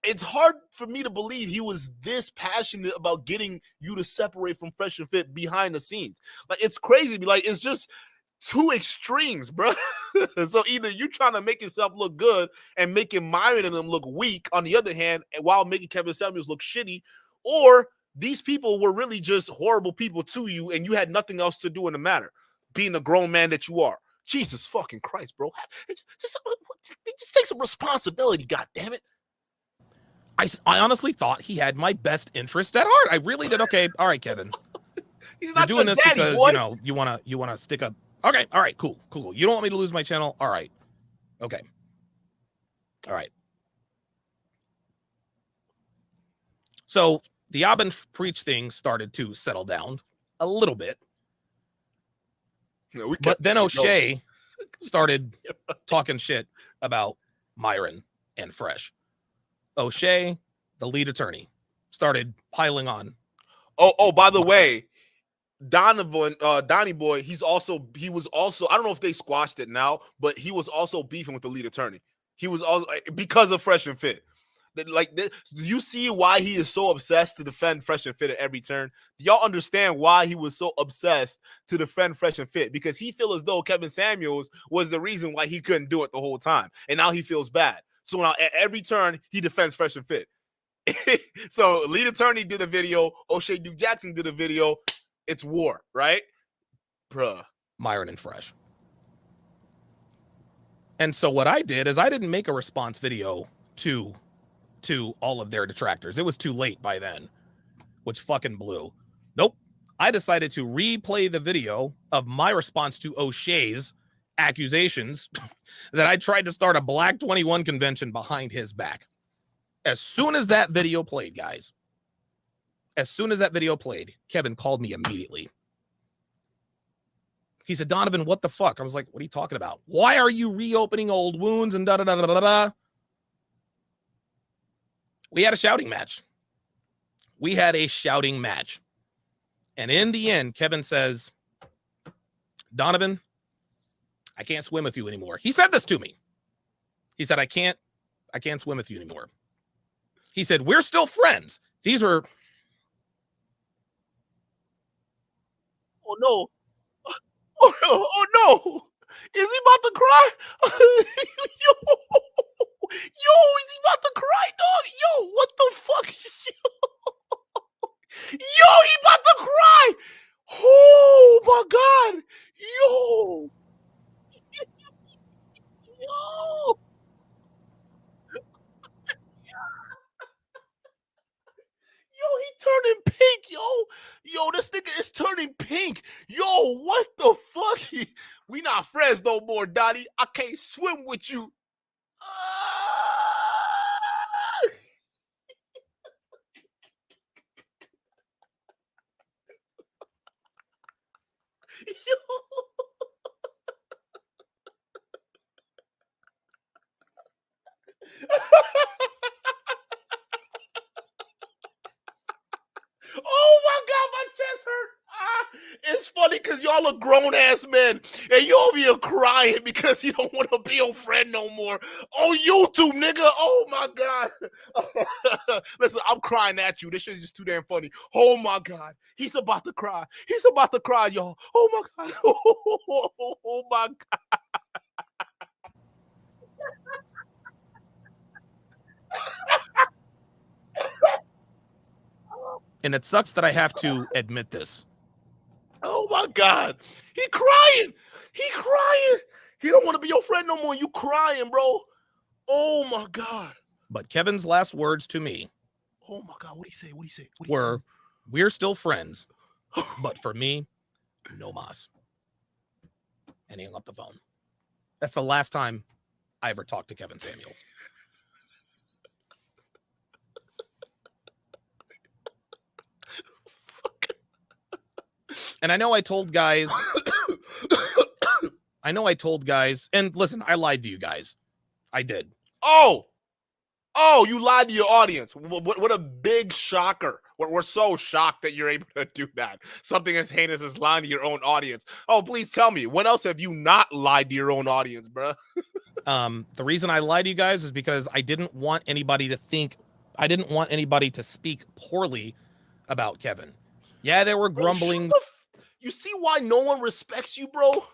[SPEAKER 1] it's hard for me to believe he was this passionate about getting you to separate from Fresh and Fit behind the scenes. Like, it's crazy. Like, it's just two extremes, bro. So either you're trying to make yourself look good and making Myron and them look weak on the other hand, while making Kevin Samuels look shitty, or these people were really just horrible people to you and you had nothing else to do in the matter, being the grown man that you are. Jesus fucking Christ, bro. Just take some responsibility, God damn it.
[SPEAKER 2] I honestly thought he had my best interest at heart. I really did. Okay, all right, Kevin.
[SPEAKER 1] He's not
[SPEAKER 2] doing this
[SPEAKER 1] daddy,
[SPEAKER 2] because
[SPEAKER 1] boy.
[SPEAKER 2] you wanna stick up. Okay, all right, cool. You don't want me to lose my channel? All right. Okay. All right. So the Abin Preach thing started to settle down a little bit.
[SPEAKER 1] Yeah,
[SPEAKER 2] but then O'Shea started talking shit about Myron and Fresh. O'Shea, the lead attorney, started piling on.
[SPEAKER 1] Oh, by the way, Donnie Boy, he was also, I don't know if they squashed it now, but he was also beefing with the lead attorney. He was also, because of Fresh and Fit. Like, do you see why he is so obsessed to defend Fresh and Fit at every turn? Do y'all understand why he was so obsessed to defend Fresh and Fit? Because he feels as though Kevin Samuels was the reason why he couldn't do it the whole time. And now he feels bad. So now at every turn, he defends Fresh and Fit. So lead attorney did a video. O'Shea Duke Jackson did a video. It's war, right? Bruh.
[SPEAKER 2] Myron and Fresh. And so what I did is I didn't make a response video to all of their detractors. It was too late by then, which fucking blew. Nope. I decided to replay the video of my response to O'Shea's accusations that I tried to start a Black 21 convention behind his back. As soon as that video played, guys, Kevin called me immediately. He said, Donovan, what the fuck? I was like, what are you talking about? Why are you reopening old wounds and da-da-da-da-da-da? We had a shouting match. And in the end, Kevin says, Donovan, I can't swim with you anymore. He said this to me. He said, I can't swim with you anymore. He said, we're still friends. These were.
[SPEAKER 1] Oh, no. Oh, no. Is he about to cry? Yo, is he about to cry, dog? Yo, what the fuck? Yo, he about to cry. Oh, my God. Yo. wearing pink. Yo, what the fuck? We not friends no more, Dottie. I can't swim with you. Oh my God, my chest hurt. It's funny because y'all are grown ass men and you over here crying because you don't want to be your friend no more on YouTube, nigga. Oh my God. Listen, I'm crying at you. This shit is just too damn funny. Oh my God. He's about to cry. He's about to cry, y'all. Oh my God. Oh my God.
[SPEAKER 2] And it sucks that I have to admit this.
[SPEAKER 1] Oh my God. He crying. He crying. He don't want to be your friend no more. You crying, bro. Oh my God.
[SPEAKER 2] But Kevin's last words to me
[SPEAKER 1] Oh my God. What'd he say? What'd he say?
[SPEAKER 2] were, we're still friends, but for me, no mas. And he hung up the phone. That's the last time I ever talked to Kevin Samuels. And I know I told guys, and listen, I lied to you guys. I did.
[SPEAKER 1] Oh, you lied to your audience. What a big shocker. We're so shocked that you're able to do that. Something as heinous as lying to your own audience. Oh, please tell me, when else have you not lied to your own audience, bro?
[SPEAKER 2] The reason I lied to you guys is because I didn't want anybody to speak poorly about Kevin. Yeah, there were grumblings.
[SPEAKER 1] You see why no one respects you, bro?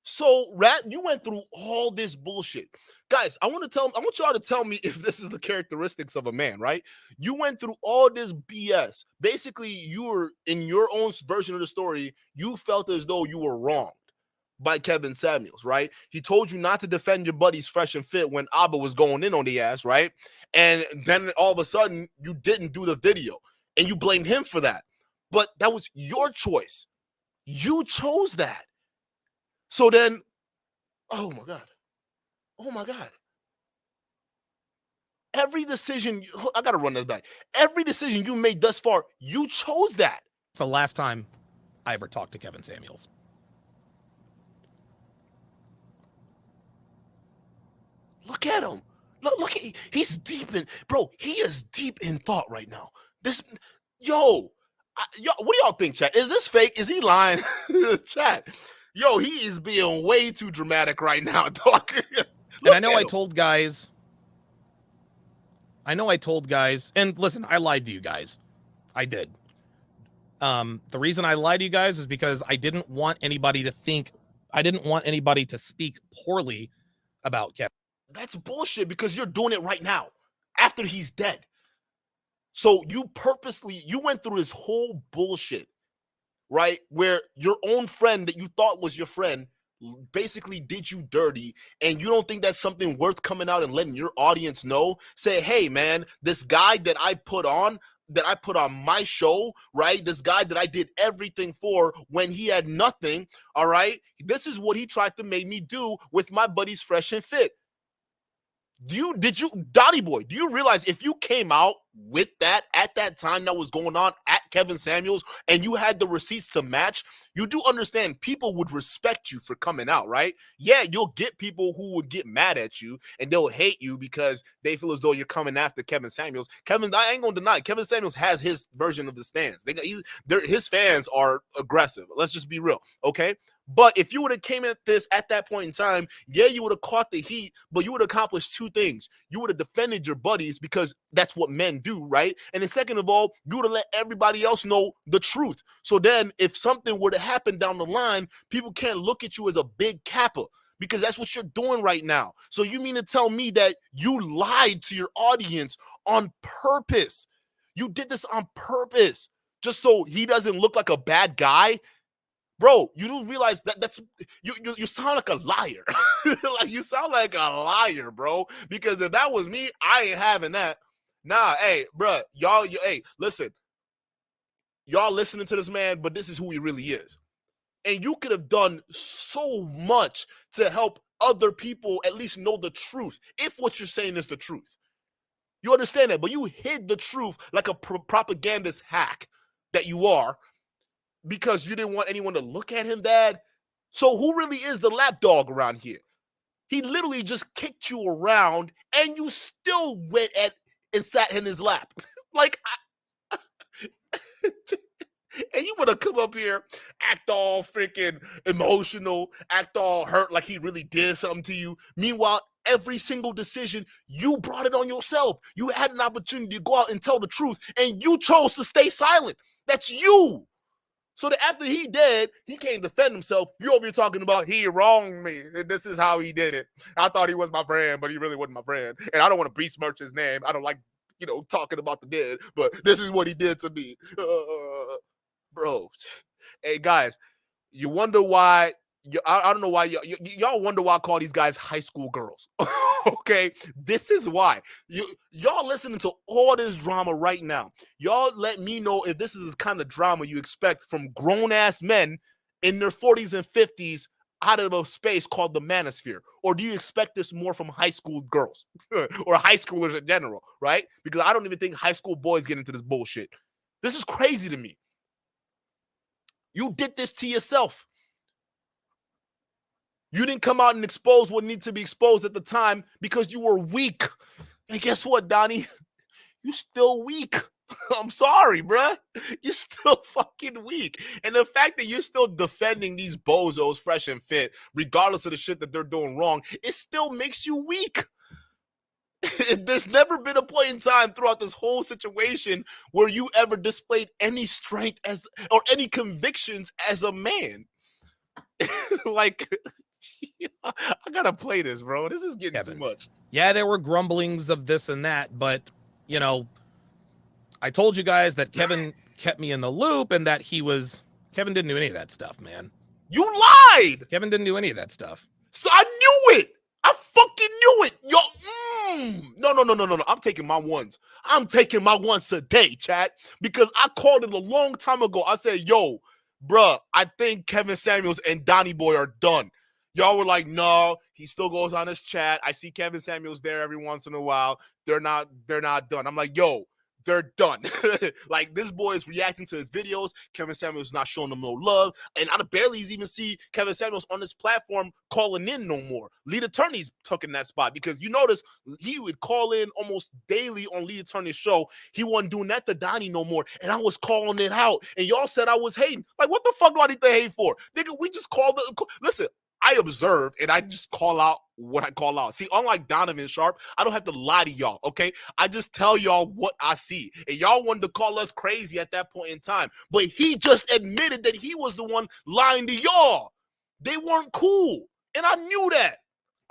[SPEAKER 1] So, Rat, you went through all this bullshit. Guys, I want y'all to tell me if this is the characteristics of a man, right? You went through all this BS. Basically, you were, in your own version of the story, you felt as though you were wronged by Kevin Samuels, right? He told you not to defend your buddies Fresh and Fit when Abba was going in on the ass, right? And then all of a sudden, you didn't do the video, and you blamed him for that. But that was your choice. You chose that. So then, oh my God. Every decision, I got to run this back. Every decision you made thus far, you chose that.
[SPEAKER 2] The last time I ever talked to Kevin Samuels.
[SPEAKER 1] Look at him. Look, he's deep in, bro, he is deep in thought right now. Yo, what do y'all think, chat? Is this fake? Is he lying? Chat. Yo, he is being way too dramatic right now, dog.
[SPEAKER 2] And I know I told guys, and listen, I lied to you guys. I did. The reason I lied to you guys is because I didn't want anybody to speak poorly about Kevin.
[SPEAKER 1] That's bullshit because you're doing it right now after he's dead. So you went through this whole bullshit, right? Where your own friend that you thought was your friend basically did you dirty, and you don't think that's something worth coming out and letting your audience know? Say, hey man, this guy that I put on my show, right? This guy that I did everything for when he had nothing, all right? This is what he tried to make me do with my buddies Fresh and Fit. Donnie Boy, do you realize if you came out with that at that time that was going on at Kevin Samuels and you had the receipts to match, you do understand people would respect you for coming out, right? Yeah, you'll get people who would get mad at you and they'll hate you because they feel as though you're coming after Kevin Samuels. I ain't gonna deny, Kevin Samuels has his version of the stance. His fans are aggressive. Let's just be real, okay? But if you would have came at this at that point in time, yeah, you would have caught the heat, but you would have accomplished two things. You would have defended your buddies because that's what men do, right? And then second of all, you would have let everybody else know the truth. So then if something were to happen down the line, people can't look at you as a big capper because that's what you're doing right now. So you mean to tell me that you lied to your audience on purpose? You did this on purpose just so he doesn't look like a bad guy? Bro, you do realize you sound like a liar. Like you sound like a liar, bro. Because if that was me, I ain't having that. Nah, hey, bro, hey, listen. y'all listening to this man, but this is who he really is. And you could have done so much to help other people at least know the truth, if what you're saying is the truth. You understand that? But you hid the truth like a propagandist hack that you are, because you didn't want anyone to look at him bad. So who really is the lapdog around here? He literally just kicked you around and you still went at and sat in his lap. Like, and you want to come up here, act all freaking emotional, act all hurt like he really did something to you. Meanwhile, every single decision, you brought it on yourself. You had an opportunity to go out and tell the truth, and you chose to stay silent. That's you. So that after he did, he can't defend himself. You're over here talking about he wronged me, and this is how he did it. I thought he was my friend, but he really wasn't my friend. And I don't want to besmirch his name. I don't like, talking about the dead, but this is what he did to me. Bro. Hey, guys, you wonder why, I don't know why, y'all wonder why I call these guys high school girls. Okay? This is why. Y'all listening to all this drama right now. Y'all let me know if this is the kind of drama you expect from grown-ass men in their 40s and 50s out of a space called the Manosphere. Or do you expect this more from high school girls or high schoolers in general, right? Because I don't even think high school boys get into this bullshit. This is crazy to me. You did this to yourself. You didn't come out and expose what needed to be exposed at the time because you were weak. And guess what, Donnie? You still weak. I'm sorry, bruh. You're still fucking weak. And the fact that you're still defending these bozos fresh and fit, regardless of the shit that they're doing wrong, it still makes you weak. There's never been a point in time throughout this whole situation where you ever displayed any strength or any convictions as a man. Like, I gotta play this, bro. This is getting too much.
[SPEAKER 2] Yeah, there were grumblings of this and that, but I told you guys that Kevin kept me in the loop and that Kevin didn't do any of that stuff, man.
[SPEAKER 1] You lied.
[SPEAKER 2] Kevin didn't do any of that stuff.
[SPEAKER 1] So I knew it. I fucking knew it. Yo, no. I'm taking my ones. I'm taking my ones today, chat, because I called it a long time ago. I said, yo, bruh, I think Kevin Samuels and Donnie Boy are done. Y'all were like, no, he still goes on his chat. I see Kevin Samuels there every once in a while. They're not done. I'm like, yo, they're done. Like, this boy is reacting to his videos. Kevin Samuels is not showing them no love. And I barely even see Kevin Samuels on this platform calling in no more. Lead Attorney's took in that spot because you notice he would call in almost daily on Lead Attorney's show. He wasn't doing that to Donnie no more. And I was calling it out. And y'all said I was hating. Like, what the fuck do I need to hate for? Nigga, we just called it. Listen, I observe and I just call out what I call out. See, unlike Donovan Sharp, I don't have to lie to y'all, okay? I just tell y'all what I see. And y'all wanted to call us crazy at that point in time. But he just admitted that he was the one lying to y'all. They weren't cool. And I knew that.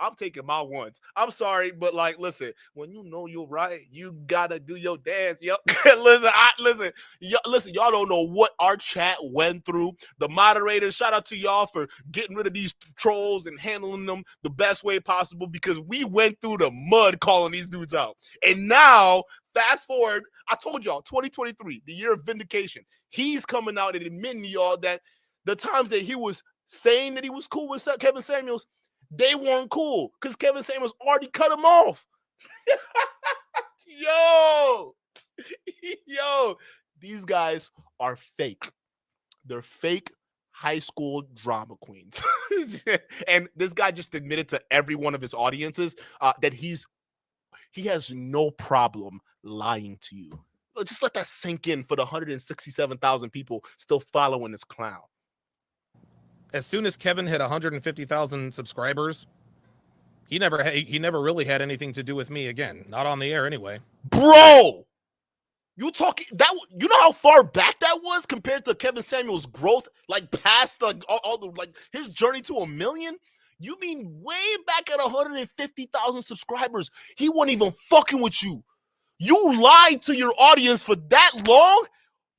[SPEAKER 1] I'm taking my ones. I'm sorry, but like, listen, when you know you're right, you gotta do your dance. Yo, listen, y'all don't know what our chat went through. The moderators, shout out to y'all for getting rid of these trolls and handling them the best way possible because we went through the mud calling these dudes out. And now, fast forward, I told y'all, 2023, the year of vindication. He's coming out and admitting to y'all that the times that he was saying that he was cool with Kevin Samuels, they weren't cool because Kevin Samuels already cut him off. Yo, these guys are fake. They're fake high school drama queens. And this guy just admitted to every one of his audiences that he has no problem lying to you. Just let that sink in for the 167,000 people still following this clown.
[SPEAKER 2] As soon as Kevin hit 150,000 subscribers, he never really had anything to do with me again. Not on the air anyway.
[SPEAKER 1] Bro, you know how far back that was compared to Kevin Samuels' growth, like past like all the like his journey to 1 million? You mean way back at 150,000 subscribers, he wasn't even fucking with you. You lied to your audience for that long?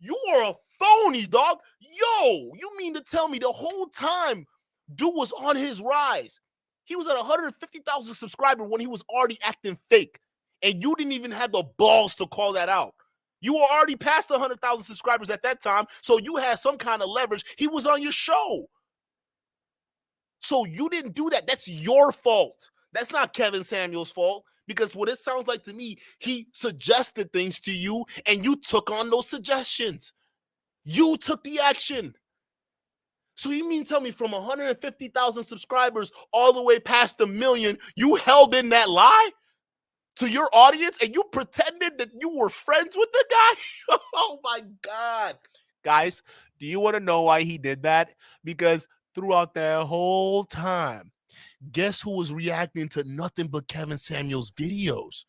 [SPEAKER 1] You are a phony, dog. Yo, you mean to tell me the whole time dude was on his rise? He was at 150,000 subscribers when he was already acting fake. And you didn't even have the balls to call that out. You were already past 100,000 subscribers at that time, so you had some kind of leverage. He was on your show. So you didn't do that. That's your fault. That's not Kevin Samuels' fault, because what it sounds like to me, he suggested things to you and you took on those suggestions. You took the action. So you mean tell me from 150,000 subscribers all the way past 1 million, you held in that lie to your audience and you pretended that you were friends with the guy? Oh my God. Guys, do you want to know why he did that? Because throughout that whole time, guess who was reacting to nothing but Kevin Samuels videos?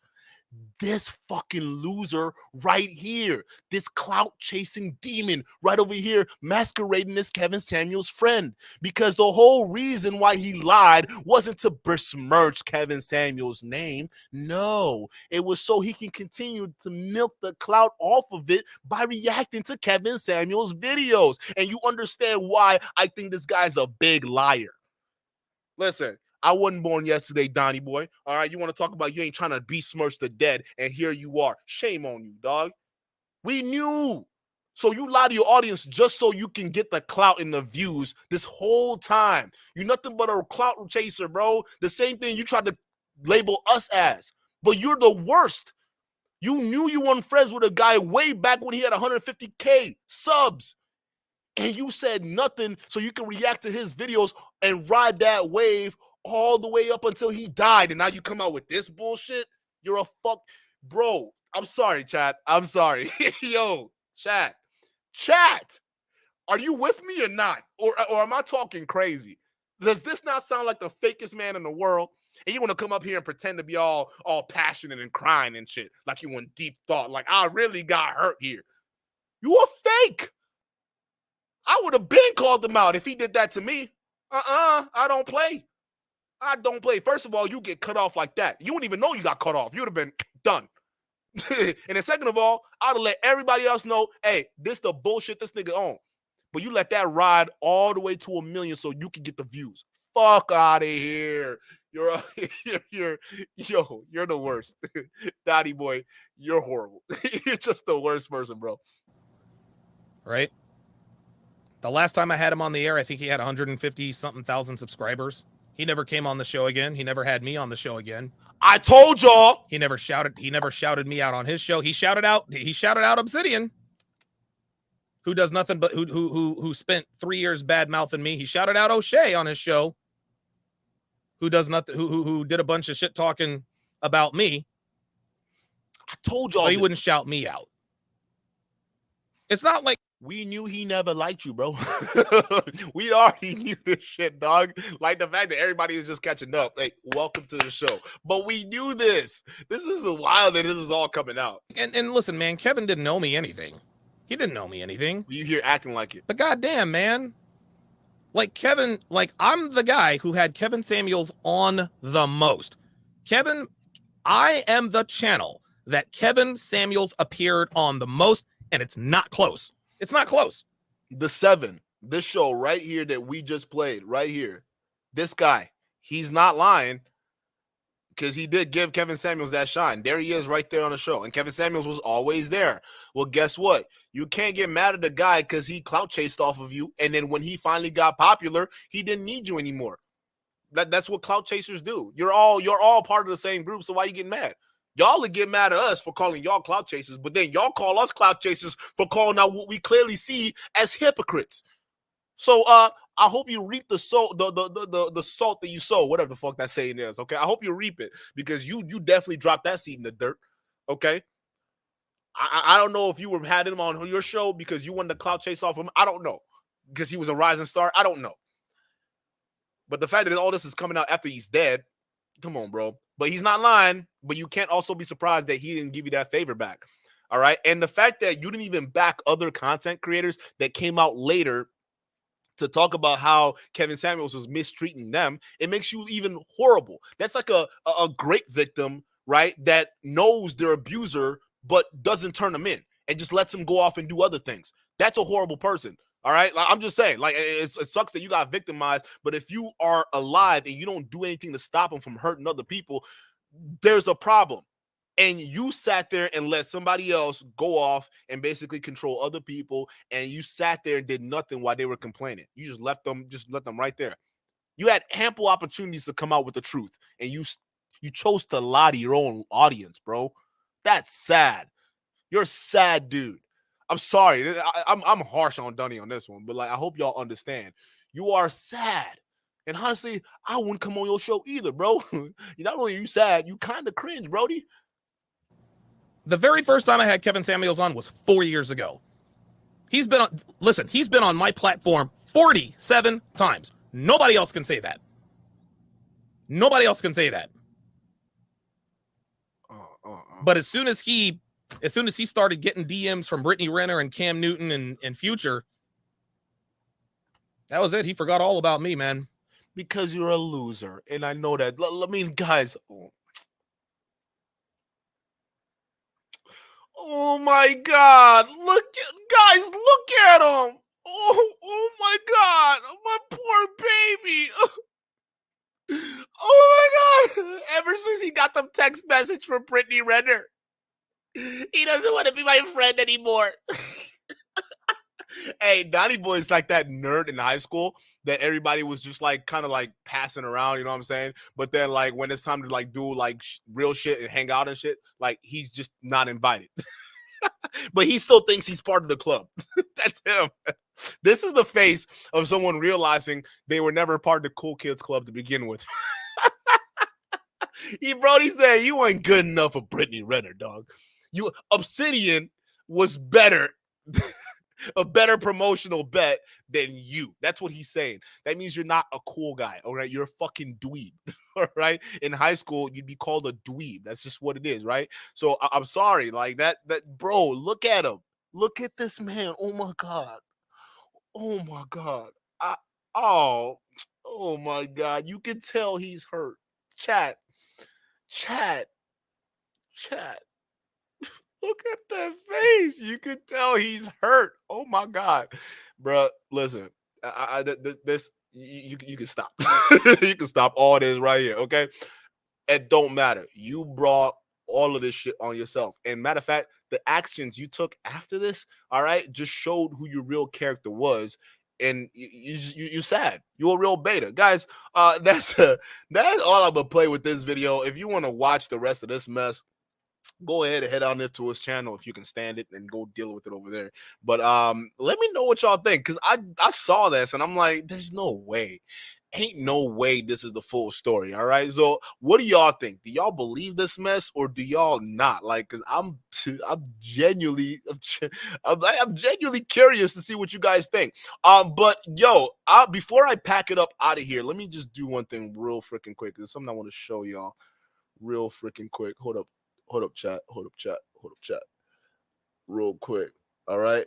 [SPEAKER 1] This fucking loser right here. This clout chasing demon right over here masquerading as Kevin Samuels' friend. Because the whole reason why he lied wasn't to besmirch Kevin Samuels' name. No, it was so he can continue to milk the clout off of it by reacting to Kevin Samuels' videos. And you understand why I think this guy's a big liar. Listen, I wasn't born yesterday, Donnie boy. All right, you want to talk about you ain't trying to besmirch the dead, and here you are. Shame on you, dog. We knew. So you lie to your audience just so you can get the clout and the views this whole time. You're nothing but a clout chaser, bro. The same thing you tried to label us as. But you're the worst. You knew you weren't friends with a guy way back when he had 150K subs. And you said nothing so you can react to his videos and ride that wave all the way up until he died. And now you come out with this bullshit? You're a fuck. Bro, I'm sorry, chat. I'm sorry. Yo, chat. Chat. Are you with me or not? Or am I talking crazy? Does this not sound like the fakest man in the world? And you want to come up here and pretend to be all passionate and crying and shit. Like you want deep thought. Like I really got hurt here. You a fake. I would have been called him out if he did that to me. I don't play. I don't play. First of all, you get cut off like that. You wouldn't even know you got cut off. You would have been done. And then second of all, I'd have let everybody else know, hey, this the bullshit this nigga on. But you let that ride all the way to 1 million so you can get the views. Fuck out of here. You're the worst. Dottie boy, you're horrible. You're just the worst person, bro.
[SPEAKER 2] Right? The last time I had him on the air, I think he had 150-something thousand subscribers. He never came on the show again. He never had me on the show again.
[SPEAKER 1] I told y'all.
[SPEAKER 2] He never shouted me out on his show. He shouted out Obsidian, who does nothing but who spent 3 years bad mouthing me. He shouted out O'Shea on his show, who does nothing, who did a bunch of shit talking about me.
[SPEAKER 1] I told y'all.
[SPEAKER 2] So he wouldn't shout me out. It's not like
[SPEAKER 1] we knew he never liked you, bro. We already knew this shit, dog. Like the fact that everybody is just catching up. Like, welcome to the show. But we knew this. This is wild that this is all coming out.
[SPEAKER 2] And listen, man, Kevin didn't know me anything. He didn't know me anything.
[SPEAKER 1] You here acting like it.
[SPEAKER 2] But goddamn, man. Like Kevin, like I'm the guy who had Kevin Samuels on the most. Kevin, I am the channel that Kevin Samuels appeared on the most, and it's not close. It's not close.
[SPEAKER 1] The 7, this show right here that we just played, right here. This guy, he's not lying because he did give Kevin Samuels that shine. There he is right there on the show. And Kevin Samuels was always there. Well, guess what? You can't get mad at the guy because he clout chased off of you. And then when he finally got popular, he didn't need you anymore. That's what clout chasers do. You're all part of the same group. So why you getting mad? Y'all would get mad at us for calling y'all clout chasers, but then y'all call us clout chasers for calling out what we clearly see as hypocrites. So I hope you reap the salt that you sow, whatever the fuck that saying is. Okay, I hope you reap it because you definitely dropped that seed in the dirt. Okay, I don't know if you had him on your show because you wanted to clout chase off him. I don't know because he was a rising star. I don't know, but the fact that all this is coming out after he's dead, come on, bro. But he's not lying, but you can't also be surprised that he didn't give you that favor back. All right. And the fact that you didn't even back other content creators that came out later to talk about how Kevin Samuels was mistreating them, it makes you even horrible. That's like a great victim, right? That knows their abuser, but doesn't turn them in and just lets them go off and do other things. That's a horrible person. All right. Like, I'm just saying, like, it sucks that you got victimized. But if you are alive and you don't do anything to stop them from hurting other people, there's a problem. And you sat there and let somebody else go off and basically control other people, and you sat there and did nothing while they were complaining. You just let them right there. You had ample opportunities to come out with the truth, and you chose to lie to your own audience, bro. That's sad. You're a sad dude. I'm sorry. I'm harsh on Dunny on this one, but like I hope y'all understand. You are sad. And honestly, I wouldn't come on your show either, bro. Not only are you sad, you kind of cringe, Brody.
[SPEAKER 2] The very first time I had Kevin Samuels on was 4 years ago. He's been on my platform 47 times. Nobody else can say that. Nobody else can say that. But as soon as he started getting DMs from Brittany Renner and Cam Newton and Future, that was it. He forgot all about me, man.
[SPEAKER 1] Because you're a loser, and I know that. I mean, guys. Oh my God! Look at him! Oh my God! My poor baby! Oh my God! Ever since he got the text message from Brittany Renner, he doesn't want to be my friend anymore. Hey, Donnie Boy is like that nerd in high school that everybody was just like kind of like passing around, you know what I'm saying? But then like when it's time to like do like real shit and hang out and shit, like he's just not invited. But he still thinks he's part of the club. That's him. This is the face of someone realizing they were never part of the cool kids club to begin with. Brody said you ain't good enough for Brittany Renner, dog. Obsidian was better. A better promotional bet than you. That's what he's saying. That means you're not a cool guy, all right? You're a fucking dweeb, all right? In high school, you'd be called a dweeb. That's just what it is, right? So I'm sorry, like that, bro, look at him. Look at this man. Oh my God. Oh my God. Oh my God. You can tell he's hurt. Chat. Look at that face. You could tell he's hurt. Oh my God, bro. Listen, you can stop. You can stop all this right here, okay? It don't matter. You brought all of this shit on yourself. And matter of fact, the actions you took after this, all right, just showed who your real character was. And you sad. You're a real beta, guys. That's all I'm gonna play with this video. If you want to watch the rest of this mess, go ahead and head on into his channel if you can stand it and go deal with it over there. But let me know what y'all think, because I saw this and I'm like, there's no way. Ain't no way this is the full story. All right. So what do y'all think? Do y'all believe this mess or do y'all not? Like, because I'm genuinely curious to see what you guys think. But yo, before I pack it up out of here, let me just do one thing real freaking quick. There's something I want to show y'all real freaking quick. Hold up, chat. Real quick. All right.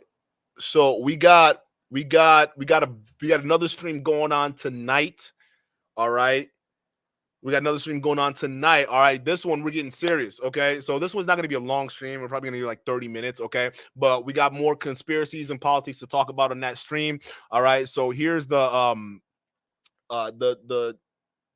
[SPEAKER 1] So we got another stream going on tonight. All right. We got another stream going on tonight. All right. This one, we're getting serious. Okay. So this one's not going to be a long stream. We're probably going to be like 30 minutes. Okay. But we got more conspiracies and politics to talk about on that stream. All right. So here's the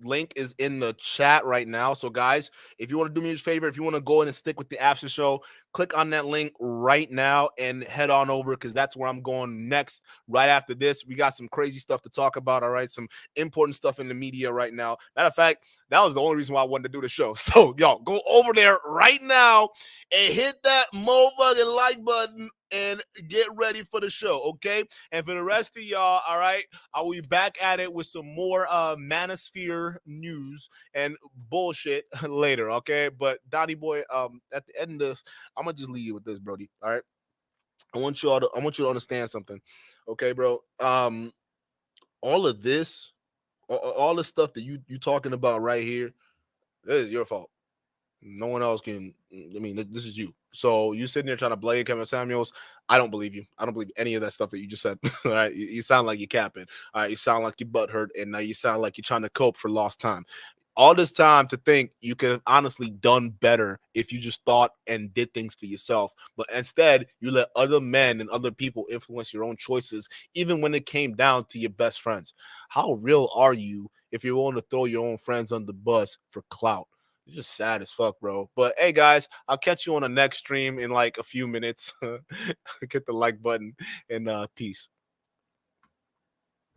[SPEAKER 1] link is in the chat right now. So guys, if you want to do me a favor, if you want to go in and stick with the after show, click on that link right now and head on over, because that's where I'm going next. Right after this, we got some crazy stuff to talk about. All right, some important stuff in the media right now. Matter of fact, that was the only reason why I wanted to do the show. So y'all go over there right now and hit that motherfucking like button and get ready for the show, okay? And for the rest of y'all, all right, I will be back at it with some more Manosphere news and bullshit later, okay? But Donnie Boy, at the end of this, I'm gonna just leave you with this, Brody. All right. I want you to understand something, okay, bro? All of this, all the stuff that you talking about right here, this is your fault. No one else can. I mean, this is you. So you sitting there trying to blame Kevin Samuels. I don't believe you. I don't believe any of that stuff that you just said. All right. You sound like you're capping. All right. You sound like your butt hurt. And now you sound like you're trying to cope for lost time. All this time to think you could have honestly done better if you just thought and did things for yourself. But instead, you let other men and other people influence your own choices, even when it came down to your best friends. How real are you if you're willing to throw your own friends on the bus for clout? It's just sad as fuck, bro. But hey, guys, I'll catch you on the next stream in like a few minutes. Hit the like button and peace.